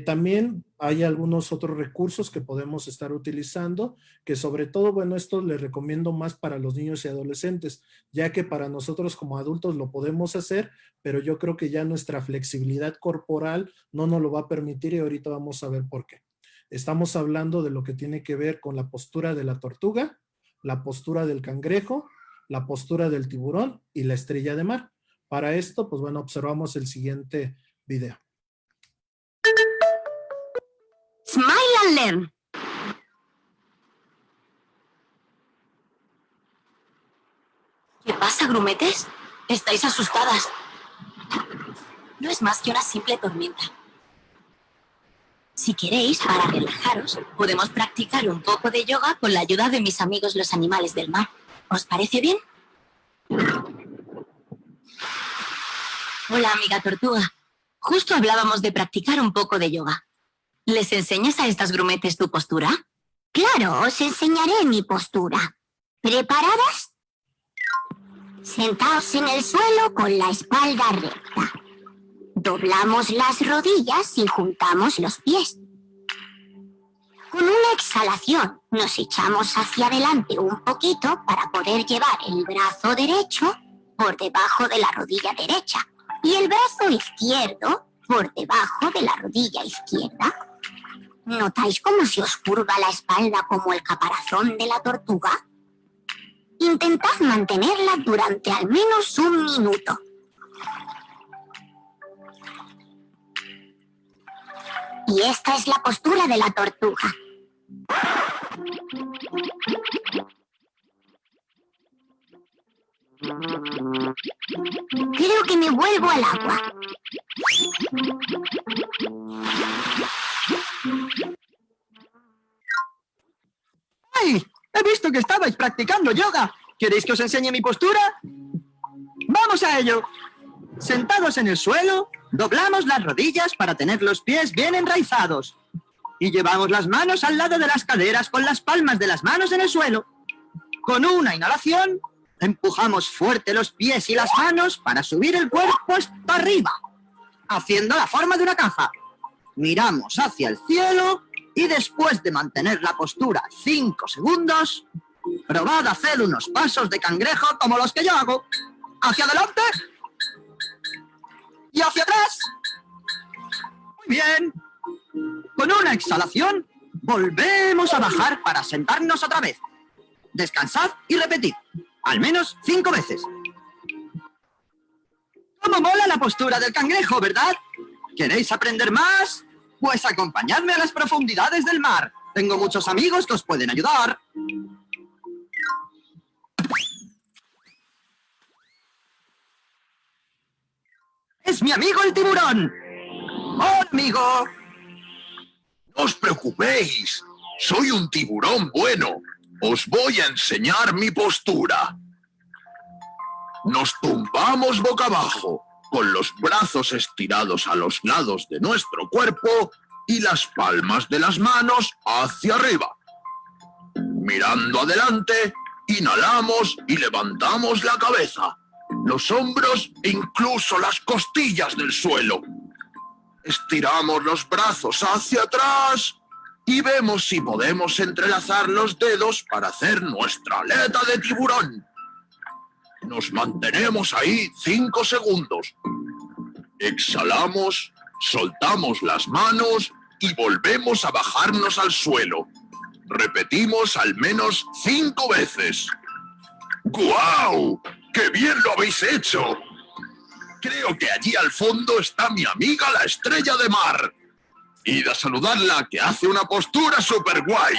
También hay algunos otros recursos que podemos estar utilizando, que sobre todo, bueno, esto les recomiendo más para los niños y adolescentes, ya que para nosotros como adultos lo podemos hacer, pero yo creo que ya nuestra flexibilidad corporal no nos lo va a permitir y ahorita vamos a ver por qué. Estamos hablando de lo que tiene que ver con la postura de la tortuga, la postura del cangrejo, la postura del tiburón y la estrella de mar. Para esto, pues bueno, observamos el siguiente video. Smile and learn. ¿Qué pasa, grumetes? Estáis asustadas. No es más que una simple tormenta. Si queréis, para relajaros, podemos practicar un poco de yoga con la ayuda de mis amigos los animales del mar. ¿Os parece bien? Hola, amiga tortuga. Justo hablábamos de practicar un poco de yoga. ¿Les enseñas a estas grumetes tu postura? Claro, os enseñaré mi postura. ¿Preparadas? Sentaos en el suelo con la espalda recta. Doblamos las rodillas y juntamos los pies. Con una exhalación nos echamos hacia adelante un poquito para poder llevar el brazo derecho por debajo de la rodilla derecha y el brazo izquierdo por debajo de la rodilla izquierda. ¿Notáis cómo se os curva la espalda como el caparazón de la tortuga? Intentad mantenerla durante al menos 1 minuto. Y esta es la postura de la tortuga. Creo que me vuelvo al agua. ¡Ay! He visto que estabais practicando yoga. ¿Queréis que os enseñe mi postura? ¡Vamos a ello! Sentados en el suelo, doblamos las rodillas para tener los pies bien enraizados. Y llevamos las manos al lado de las caderas con las palmas de las manos en el suelo. Con una inhalación, empujamos fuerte los pies y las manos para subir el cuerpo hasta arriba, haciendo la forma de una caja. Miramos hacia el cielo y después de mantener la postura 5 segundos, probad a hacer unos pasos de cangrejo como los que yo hago. Hacia adelante y hacia atrás. Muy bien. Con una exhalación, volvemos a bajar para sentarnos otra vez. Descansad y repetid, al menos 5 veces. ¡Cómo mola la postura del cangrejo!, ¿verdad? ¿Queréis aprender más? Pues acompañadme a las profundidades del mar. Tengo muchos amigos que os pueden ayudar. ¡Es mi amigo el tiburón! ¡Hola, amigo! No os preocupéis, soy un tiburón bueno. Os voy a enseñar mi postura. Nos tumbamos boca abajo, con los brazos estirados a los lados de nuestro cuerpo y las palmas de las manos hacia arriba. Mirando adelante, inhalamos y levantamos la cabeza, los hombros e incluso las costillas del suelo. Estiramos los brazos hacia atrás y vemos si podemos entrelazar los dedos para hacer nuestra aleta de tiburón. Nos mantenemos ahí 5 segundos. Exhalamos, soltamos las manos y volvemos a bajarnos al suelo. Repetimos al menos 5 veces. ¡Guau! ¡Qué bien lo habéis hecho! Creo que allí al fondo está mi amiga la estrella de mar. Id a saludarla, que hace una postura súper guay.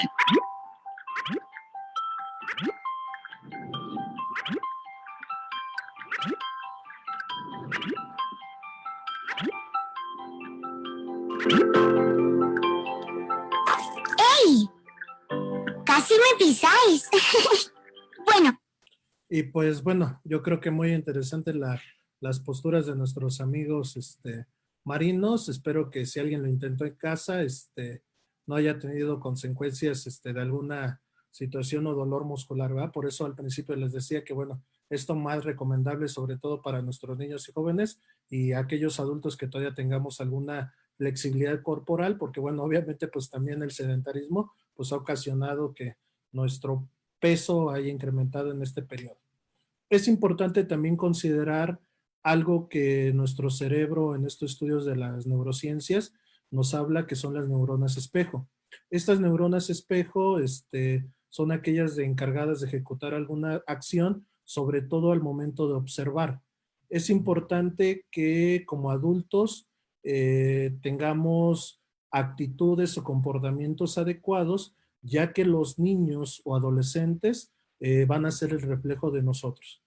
¡Ey! ¡Casi me pisáis! Bueno, Y pues bueno, yo creo que muy interesante las posturas de nuestros amigos marinos. Espero que si alguien lo intentó en casa, no haya tenido consecuencias de alguna situación o dolor muscular, ¿verdad? Por eso al principio les decía que bueno, esto más recomendable sobre todo para nuestros niños y jóvenes y aquellos adultos que todavía tengamos alguna flexibilidad corporal, porque bueno, obviamente pues también el sedentarismo pues ha ocasionado que nuestro peso haya incrementado en este periodo. Es importante también considerar algo que nuestro cerebro en estos estudios de las neurociencias nos habla, que son las neuronas espejo. Estas neuronas espejo son aquellas encargadas de ejecutar alguna acción, sobre todo al momento de observar. Es importante que como adultos tengamos actitudes o comportamientos adecuados, ya que los niños o adolescentes van a ser el reflejo de nosotros.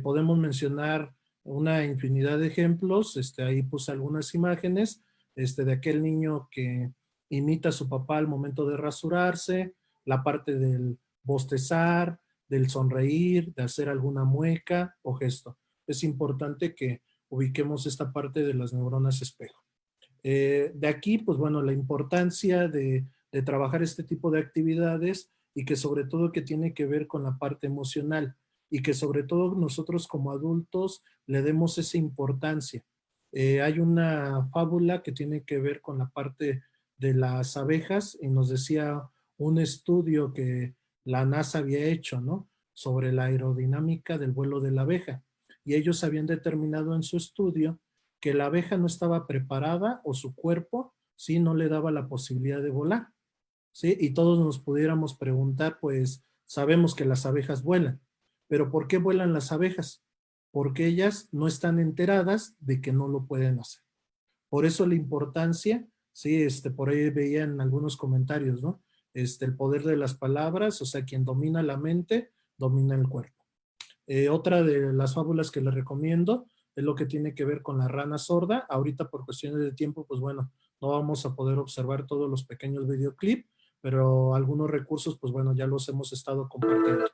Podemos mencionar una infinidad de ejemplos, ahí puse algunas imágenes, de aquel niño que imita a su papá al momento de rasurarse, la parte del bostezar, del sonreír, de hacer alguna mueca o gesto. Es importante que ubiquemos esta parte de las neuronas espejo. De aquí, pues bueno, la importancia de trabajar este tipo de actividades y que sobre todo que tiene que ver con la parte emocional y que sobre todo nosotros como adultos le demos esa importancia. Hay una fábula que tiene que ver con la parte de las abejas y nos decía un estudio que la NASA había hecho, ¿no? Sobre la aerodinámica del vuelo de la abeja. Y ellos habían determinado en su estudio que la abeja no estaba preparada o su cuerpo, sí, no le daba la posibilidad de volar, ¿sí? Y todos nos pudiéramos preguntar, pues, sabemos que las abejas vuelan, pero ¿por qué vuelan las abejas? Porque ellas no están enteradas de que no lo pueden hacer. Por eso la importancia, sí, por ahí veía en algunos comentarios, ¿no? El poder de las palabras, o sea, quien domina la mente, domina el cuerpo. Otra de las fábulas que les recomiendo es lo que tiene que ver con la rana sorda. Ahorita por cuestiones de tiempo, pues bueno, no vamos a poder observar todos los pequeños videoclips, pero algunos recursos, pues bueno, ya los hemos estado compartiendo.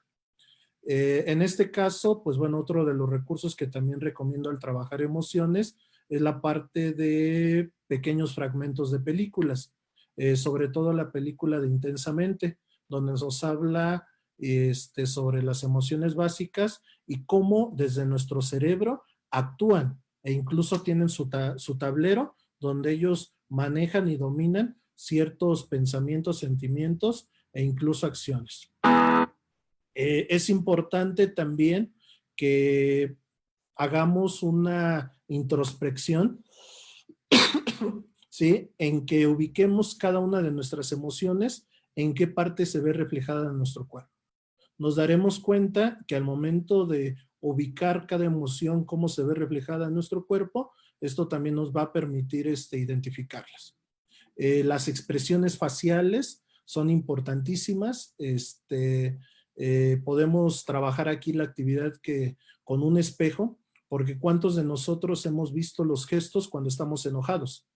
En este caso, pues bueno, otro de los recursos que también recomiendo al trabajar emociones es la parte de pequeños fragmentos de películas, sobre todo la película de Intensamente, donde nos habla sobre las emociones básicas y cómo desde nuestro cerebro actúan e incluso tienen su tablero donde ellos manejan y dominan ciertos pensamientos, sentimientos e incluso acciones. Es importante también que hagamos una introspección, ¿sí? En que ubiquemos cada una de nuestras emociones, en qué parte se ve reflejada en nuestro cuerpo. Nos daremos cuenta que al momento de ubicar cada emoción, cómo se ve reflejada en nuestro cuerpo, esto también nos va a permitir identificarlas. Las expresiones faciales son importantísimas. Podemos trabajar aquí la actividad con un espejo, porque ¿cuántos de nosotros hemos visto los gestos cuando estamos enojados,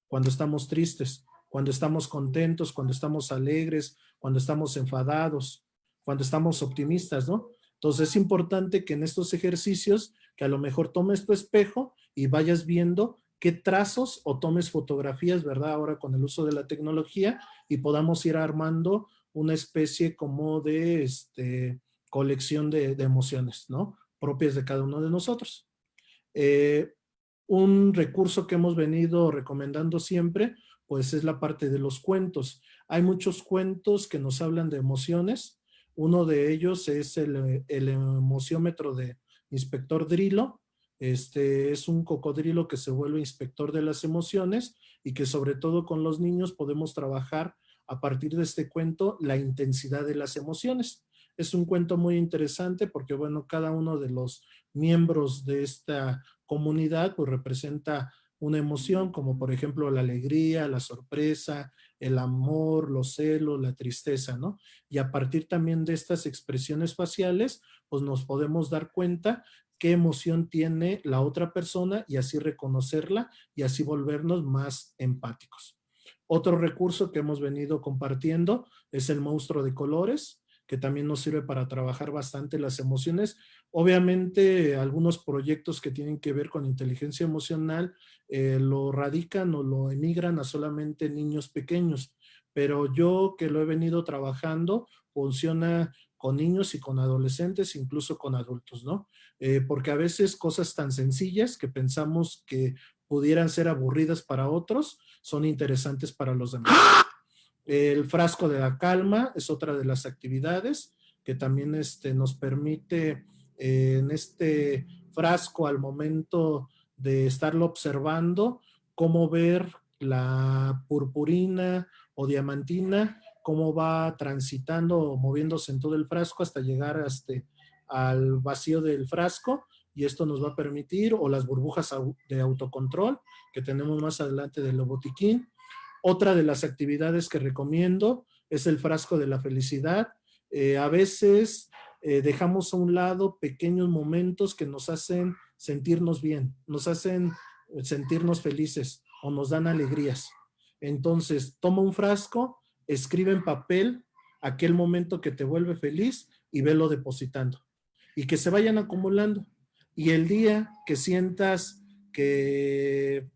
cuando estamos tristes, cuando estamos contentos, cuando estamos alegres, cuando estamos enfadados? cuando estamos optimistas, ¿no? Entonces es importante que en estos ejercicios, que a lo mejor tomes tu espejo y vayas viendo qué trazos o tomes fotografías, ¿verdad? Ahora con el uso de la tecnología y podamos ir armando una especie como de colección de emociones, ¿no? Propias de cada uno de nosotros. Un recurso que hemos venido recomendando siempre, pues es la parte de los cuentos. Hay muchos cuentos que nos hablan de emociones. Uno de ellos es el emociómetro de Inspector Drilo. Es un cocodrilo que se vuelve inspector de las emociones y que sobre todo con los niños podemos trabajar a partir de este cuento la intensidad de las emociones. Es un cuento muy interesante porque, bueno, cada uno de los miembros de esta comunidad pues representa una emoción, como por ejemplo la alegría, la sorpresa, el amor, los celos, la tristeza, ¿no? Y a partir también de estas expresiones faciales, pues nos podemos dar cuenta qué emoción tiene la otra persona y así reconocerla y así volvernos más empáticos. Otro recurso que hemos venido compartiendo es el monstruo de colores, que también nos sirve para trabajar bastante las emociones. Obviamente, algunos proyectos que tienen que ver con inteligencia emocional lo radican o lo emigran a solamente niños pequeños, pero yo que lo he venido trabajando, funciona con niños y con adolescentes, incluso con adultos, ¿no? Porque a veces cosas tan sencillas que pensamos que pudieran ser aburridas para otros, son interesantes para los demás. El frasco de la calma es otra de las actividades que también nos permite en este frasco al momento de estarlo observando, cómo ver la purpurina o diamantina, cómo va transitando o moviéndose en todo el frasco hasta llegar al vacío del frasco, y esto nos va a permitir, o las burbujas de autocontrol que tenemos más adelante del botiquín. Otra de las actividades que recomiendo es el frasco de la felicidad. A veces dejamos a un lado pequeños momentos que nos hacen sentirnos bien, nos hacen sentirnos felices o nos dan alegrías. Entonces, toma un frasco, escribe en papel aquel momento que te vuelve feliz y velo depositando. Y que se vayan acumulando. Y el día que sientas que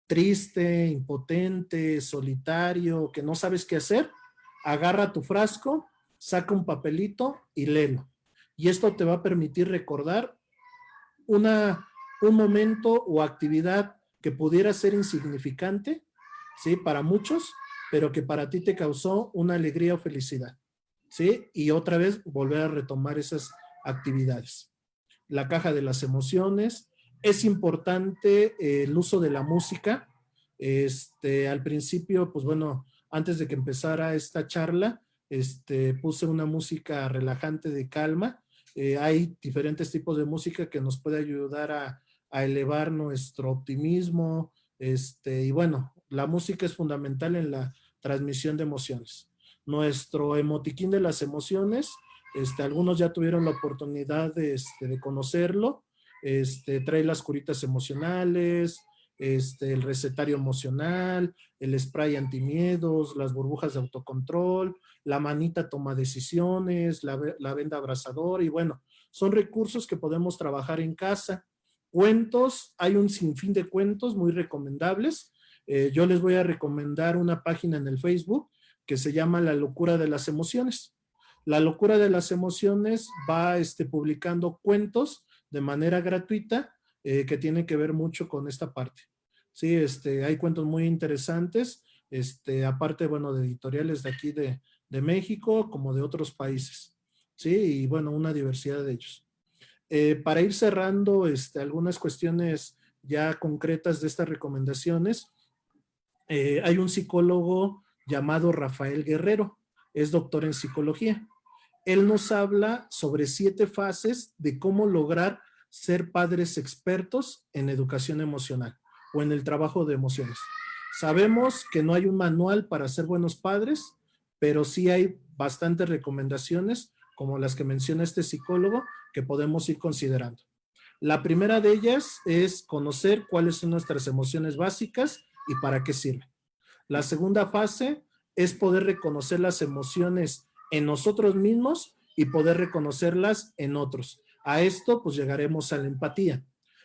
triste, impotente, solitario, que no sabes qué hacer, agarra tu frasco, saca un papelito y léelo. Y esto te va a permitir recordar un momento o actividad que pudiera ser insignificante, ¿sí? Para muchos, pero que para ti te causó una alegría o felicidad, ¿sí? Y otra vez volver a retomar esas actividades. La caja de las emociones. Es importante el uso de la música. Al principio, pues bueno, antes de que empezara esta charla, puse una música relajante de calma. Hay diferentes tipos de música que nos puede ayudar a elevar nuestro optimismo. Y bueno, la música es fundamental en la transmisión de emociones. Nuestro emotiquín de las emociones, algunos ya tuvieron la oportunidad de conocerlo. Trae las curitas emocionales, el recetario emocional, el spray antimiedos, las burbujas de autocontrol, la manita toma decisiones, la venda abrazadora, y bueno, son recursos que podemos trabajar en casa. Cuentos, hay un sinfín de cuentos muy recomendables. Yo les voy a recomendar una página en el Facebook que se llama La Locura de las Emociones. La Locura de las Emociones va publicando cuentos de manera gratuita que tienen que ver mucho con esta parte. Sí, hay cuentos muy interesantes, aparte, bueno, de editoriales de aquí de México como de otros países. Sí, y bueno, una diversidad de ellos. Para ir cerrando algunas cuestiones ya concretas de estas recomendaciones, hay un psicólogo llamado Rafael Guerrero, es doctor en psicología. Él nos habla sobre 7 fases de cómo lograr ser padres expertos en educación emocional o en el trabajo de emociones. Sabemos que no hay un manual para ser buenos padres, pero sí hay bastantes recomendaciones, como las que menciona este psicólogo, que podemos ir considerando. La primera de ellas es conocer cuáles son nuestras emociones básicas y para qué sirven. La segunda fase es poder reconocer las emociones en nosotros mismos y poder reconocerlas en otros. A esto pues llegaremos a la empatía.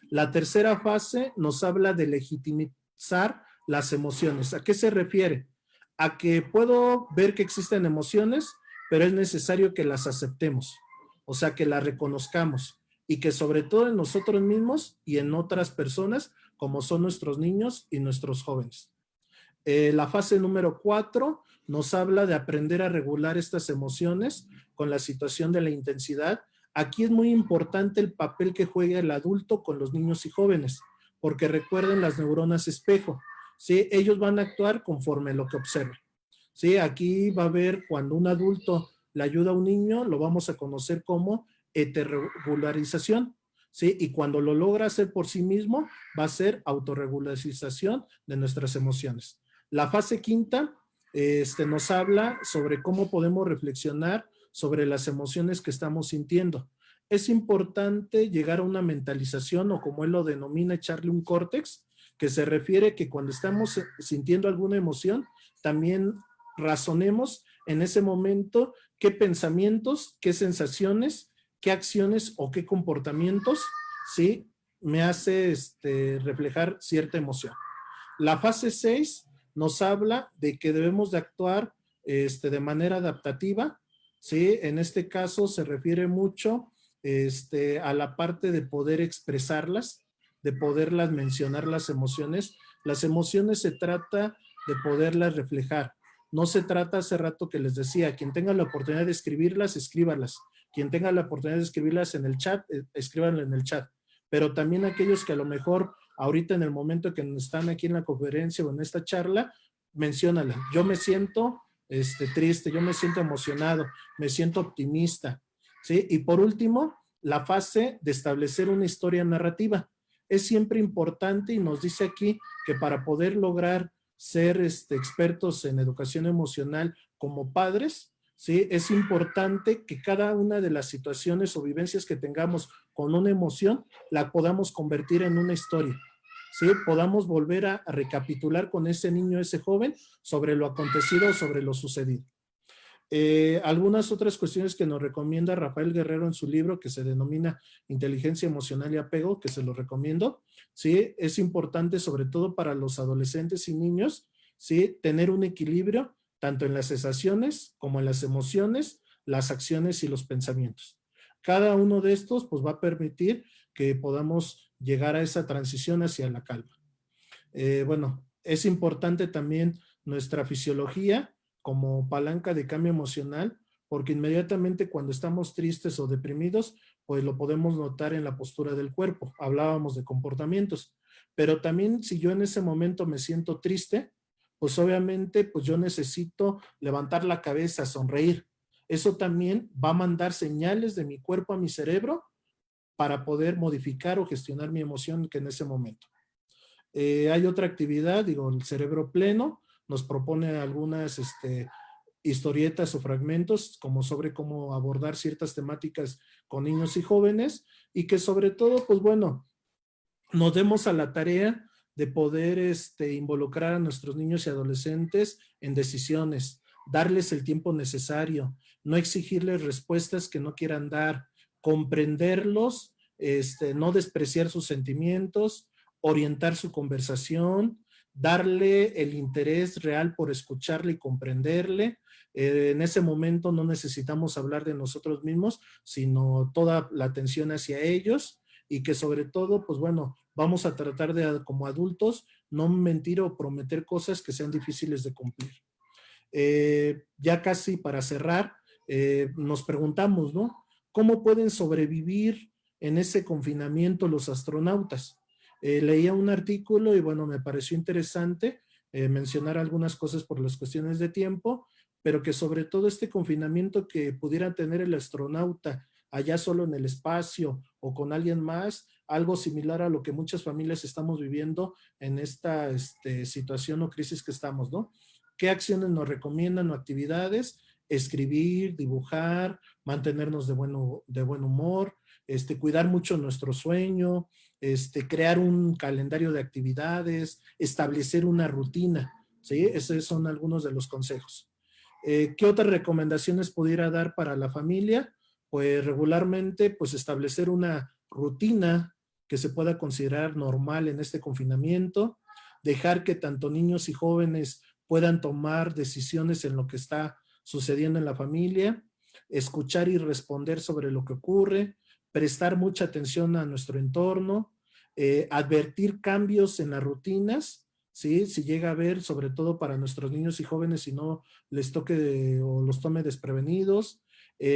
La tercera fase nos habla de legitimizar las emociones. ¿A qué se refiere? A que puedo ver que existen emociones, pero es necesario que las aceptemos, o sea, que las reconozcamos y que sobre todo en nosotros mismos y en otras personas, como son nuestros niños y nuestros jóvenes. La fase número 4 nos habla de aprender a regular estas emociones con la situación de la intensidad. Aquí es muy importante el papel que juega el adulto con los niños y jóvenes, porque recuerden las neuronas espejo, ¿sí? Ellos van a actuar conforme lo que observan, ¿sí? Aquí va a haber cuando un adulto le ayuda a un niño, lo vamos a conocer como heterregularización, ¿sí? Y cuando lo logra hacer por sí mismo, va a ser autorregularización de nuestras emociones. La fase quinta nos habla sobre cómo podemos reflexionar sobre las emociones que estamos sintiendo. Es importante llegar a una mentalización o como él lo denomina, echarle un córtex, que se refiere que cuando estamos sintiendo alguna emoción, también razonemos en ese momento qué pensamientos, qué sensaciones, qué acciones o qué comportamientos, ¿sí? Me hace reflejar cierta emoción. La fase 6 nos habla de que debemos de actuar de manera adaptativa, ¿sí? En este caso se refiere mucho a la parte de poder expresarlas, de poderlas mencionar las emociones. Las emociones se trata de poderlas reflejar. No se trata, hace rato que les decía, quien tenga la oportunidad de escribirlas, escríbalas. Quien tenga la oportunidad de escribirlas en el chat, escríbanlas en el chat. Pero también aquellos que a lo mejor ahorita en el momento que están aquí en la conferencia o en esta charla, menciónala. Yo me siento triste, yo me siento emocionado, me siento optimista, ¿sí? Y por último, la fase de establecer una historia narrativa. Es siempre importante y nos dice aquí que para poder lograr ser expertos en educación emocional como padres, ¿sí? Es importante que cada una de las situaciones o vivencias que tengamos con una emoción, la podamos convertir en una historia, ¿sí? Podamos volver a recapitular con ese niño, ese joven, sobre lo acontecido, sobre lo sucedido. Algunas otras cuestiones que nos recomienda Rafael Guerrero en su libro que se denomina Inteligencia Emocional y Apego, que se lo recomiendo, ¿sí? Es importante sobre todo para los adolescentes y niños, ¿sí? Tener un equilibrio tanto en las sensaciones como en las emociones, las acciones y los pensamientos. Cada uno de estos pues va a permitir que podamos llegar a esa transición hacia la calma. Bueno, es importante también nuestra fisiología como palanca de cambio emocional, porque inmediatamente cuando estamos tristes o deprimidos, pues lo podemos notar en la postura del cuerpo. Hablábamos de comportamientos, pero también si yo en ese momento me siento triste, pues obviamente pues yo necesito levantar la cabeza, sonreír. Eso también va a mandar señales de mi cuerpo a mi cerebro para poder modificar o gestionar mi emoción que en ese momento. Hay otra actividad, digo, el cerebro pleno nos propone algunas historietas o fragmentos como sobre cómo abordar ciertas temáticas con niños y jóvenes y que sobre todo, pues bueno, nos demos a la tarea de poder involucrar a nuestros niños y adolescentes en decisiones, darles el tiempo necesario, no exigirles respuestas que no quieran dar, comprenderlos, no despreciar sus sentimientos, orientar su conversación, darle el interés real por escucharle y comprenderle. En ese momento no necesitamos hablar de nosotros mismos, sino toda la atención hacia ellos y que sobre todo, pues bueno, vamos a tratar de, como adultos, no mentir o prometer cosas que sean difíciles de cumplir. Ya casi para cerrar, nos preguntamos, ¿no? ¿Cómo pueden sobrevivir en ese confinamiento los astronautas? Leía un artículo y bueno, me pareció interesante mencionar algunas cosas por las cuestiones de tiempo, pero que sobre todo este confinamiento que pudiera tener el astronauta allá solo en el espacio o con alguien más, algo similar a lo que muchas familias estamos viviendo en esta situación o crisis que estamos, ¿no? ¿Qué acciones nos recomiendan o actividades? Escribir, dibujar, mantenernos de buen humor, cuidar mucho nuestro sueño, crear un calendario de actividades, establecer una rutina, ¿sí? Esos son algunos de los consejos. ¿Qué otras recomendaciones pudiera dar para la familia? pues regularmente pues establecer una rutina que se pueda considerar normal en este confinamiento, dejar que tanto niños y jóvenes puedan tomar decisiones en lo que está sucediendo en la familia, escuchar y responder sobre lo que ocurre, prestar mucha atención a nuestro entorno, advertir cambios en las rutinas, ¿sí? Si llega a haber, sobre todo para nuestros niños y jóvenes, si no les toque o los tome desprevenidos,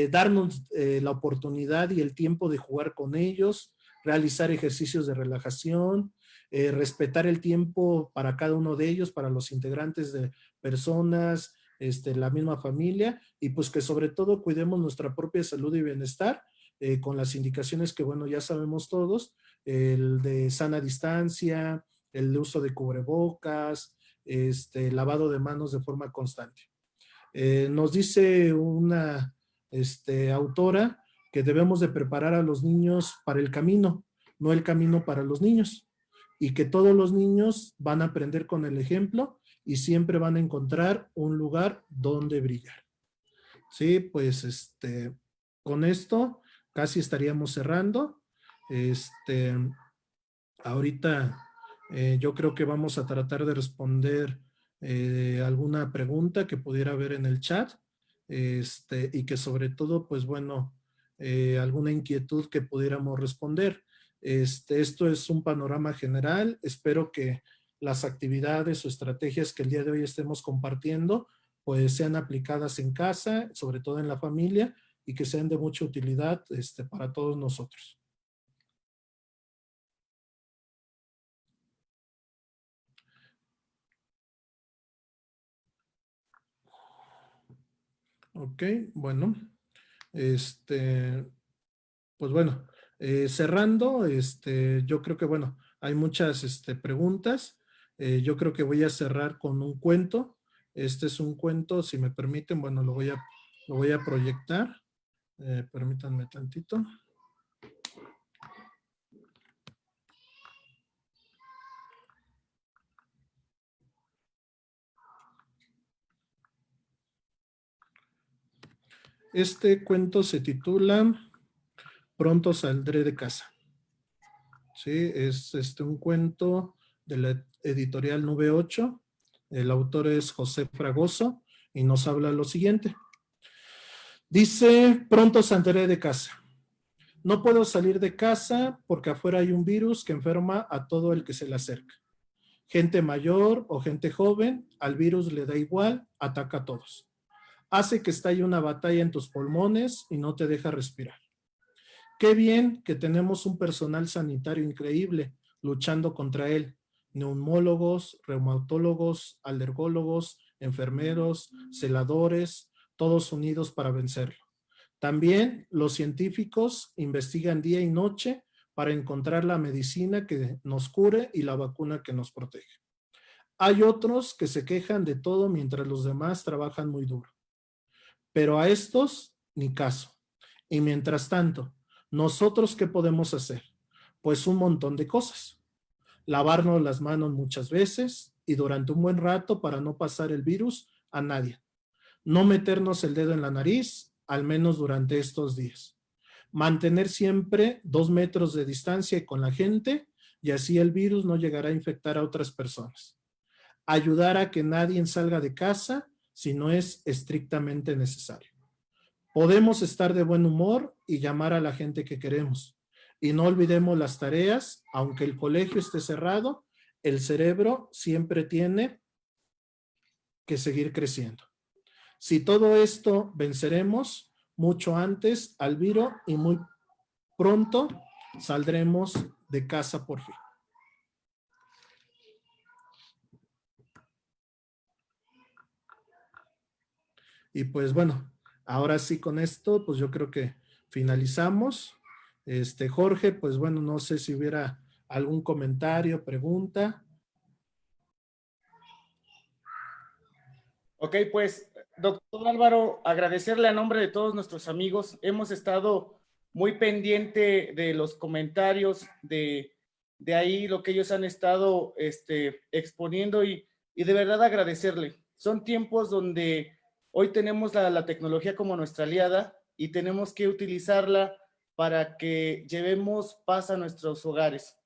darnos la oportunidad y el tiempo de jugar con ellos, realizar ejercicios de relajación, respetar el tiempo para cada uno de ellos, para los integrantes de personas, la misma familia, y pues que sobre todo cuidemos nuestra propia salud y bienestar con las indicaciones que, bueno, ya sabemos todos, el de sana distancia, el uso de cubrebocas, lavado de manos de forma constante. Nos dice una autora que debemos de preparar a los niños para el camino, no el camino para los niños, y que todos los niños van a aprender con el ejemplo y siempre van a encontrar un lugar donde brillar. Sí, pues con esto casi estaríamos cerrando. Ahorita yo creo que vamos a tratar de responder alguna pregunta que pudiera haber en el chat, y que sobre todo, pues bueno, alguna inquietud que pudiéramos responder. Esto es un panorama general. Espero que las actividades o estrategias que el día de hoy estemos compartiendo, pues sean aplicadas en casa, sobre todo en la familia, y que sean de mucha utilidad para todos nosotros. Ok, bueno, pues bueno, cerrando, yo creo que, bueno, hay muchas preguntas. Yo creo que voy a cerrar con un cuento. Este es un cuento, si me permiten, bueno, lo voy a proyectar. Permítanme tantito. Este cuento se titula Pronto saldré de casa. Sí, es un cuento de la editorial Nube 8. El autor es José Fragoso y nos habla lo siguiente. Dice, pronto saldré de casa. No puedo salir de casa porque afuera hay un virus que enferma a todo el que se le acerca. Gente mayor o gente joven, al virus le da igual, ataca a todos. Hace que estalle una batalla en tus pulmones y no te deja respirar. Qué bien que tenemos un personal sanitario increíble luchando contra él. Neumólogos, reumatólogos, alergólogos, enfermeros, celadores, todos unidos para vencerlo. También los científicos investigan día y noche para encontrar la medicina que nos cure y la vacuna que nos protege. Hay otros que se quejan de todo mientras los demás trabajan muy duro. Pero a estos, ni caso. Y mientras tanto, ¿nosotros qué podemos hacer? Pues un montón de cosas. Lavarnos las manos muchas veces y durante un buen rato para no pasar el virus a nadie. No meternos el dedo en la nariz, al menos durante estos días. Mantener siempre 2 metros de distancia con la gente y así el virus no llegará a infectar a otras personas. Ayudar a que nadie salga de casa si no es estrictamente necesario. Podemos estar de buen humor y llamar a la gente que queremos. Y no olvidemos las tareas, aunque el colegio esté cerrado, el cerebro siempre tiene que seguir creciendo. Si todo esto venceremos mucho antes al virus y muy pronto saldremos de casa por fin. Y pues bueno, ahora sí con esto, pues yo creo que finalizamos. Jorge, pues bueno, no sé si hubiera algún comentario, pregunta. Ok, pues, doctor Álvaro, agradecerle a nombre de todos nuestros amigos. Hemos estado muy pendiente de los comentarios, de ahí lo que ellos han estado exponiendo y de verdad agradecerle. Son tiempos donde hoy tenemos la tecnología como nuestra aliada y tenemos que utilizarla para que llevemos paz a nuestros hogares.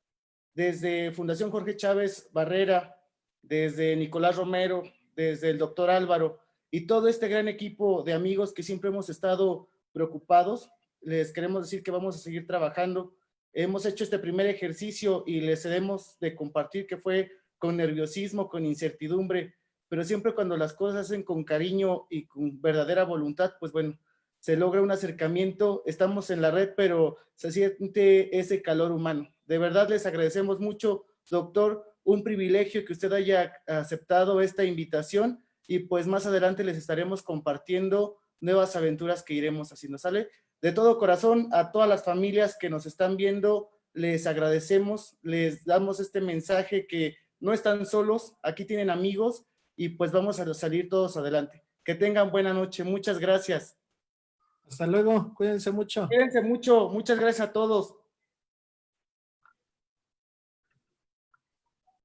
Desde Fundación Jorge Chávez Barrera, desde Nicolás Romero, desde el doctor Álvaro y todo este gran equipo de amigos que siempre hemos estado preocupados, les queremos decir que vamos a seguir trabajando. Hemos hecho este primer ejercicio y les debemos de compartir que fue con nerviosismo, con incertidumbre, pero siempre cuando las cosas se hacen con cariño y con verdadera voluntad, pues bueno, se logra un acercamiento. Estamos en la red, pero se siente ese calor humano. De verdad les agradecemos mucho, doctor, un privilegio que usted haya aceptado esta invitación y pues más adelante les estaremos compartiendo nuevas aventuras que iremos haciendo, ¿sale? De todo corazón, a todas las familias que nos están viendo, les agradecemos, les damos este mensaje que no están solos, aquí tienen amigos y pues vamos a salir todos adelante. Que tengan buena noche, muchas gracias. Hasta luego, cuídense mucho. Cuídense mucho, muchas gracias a todos.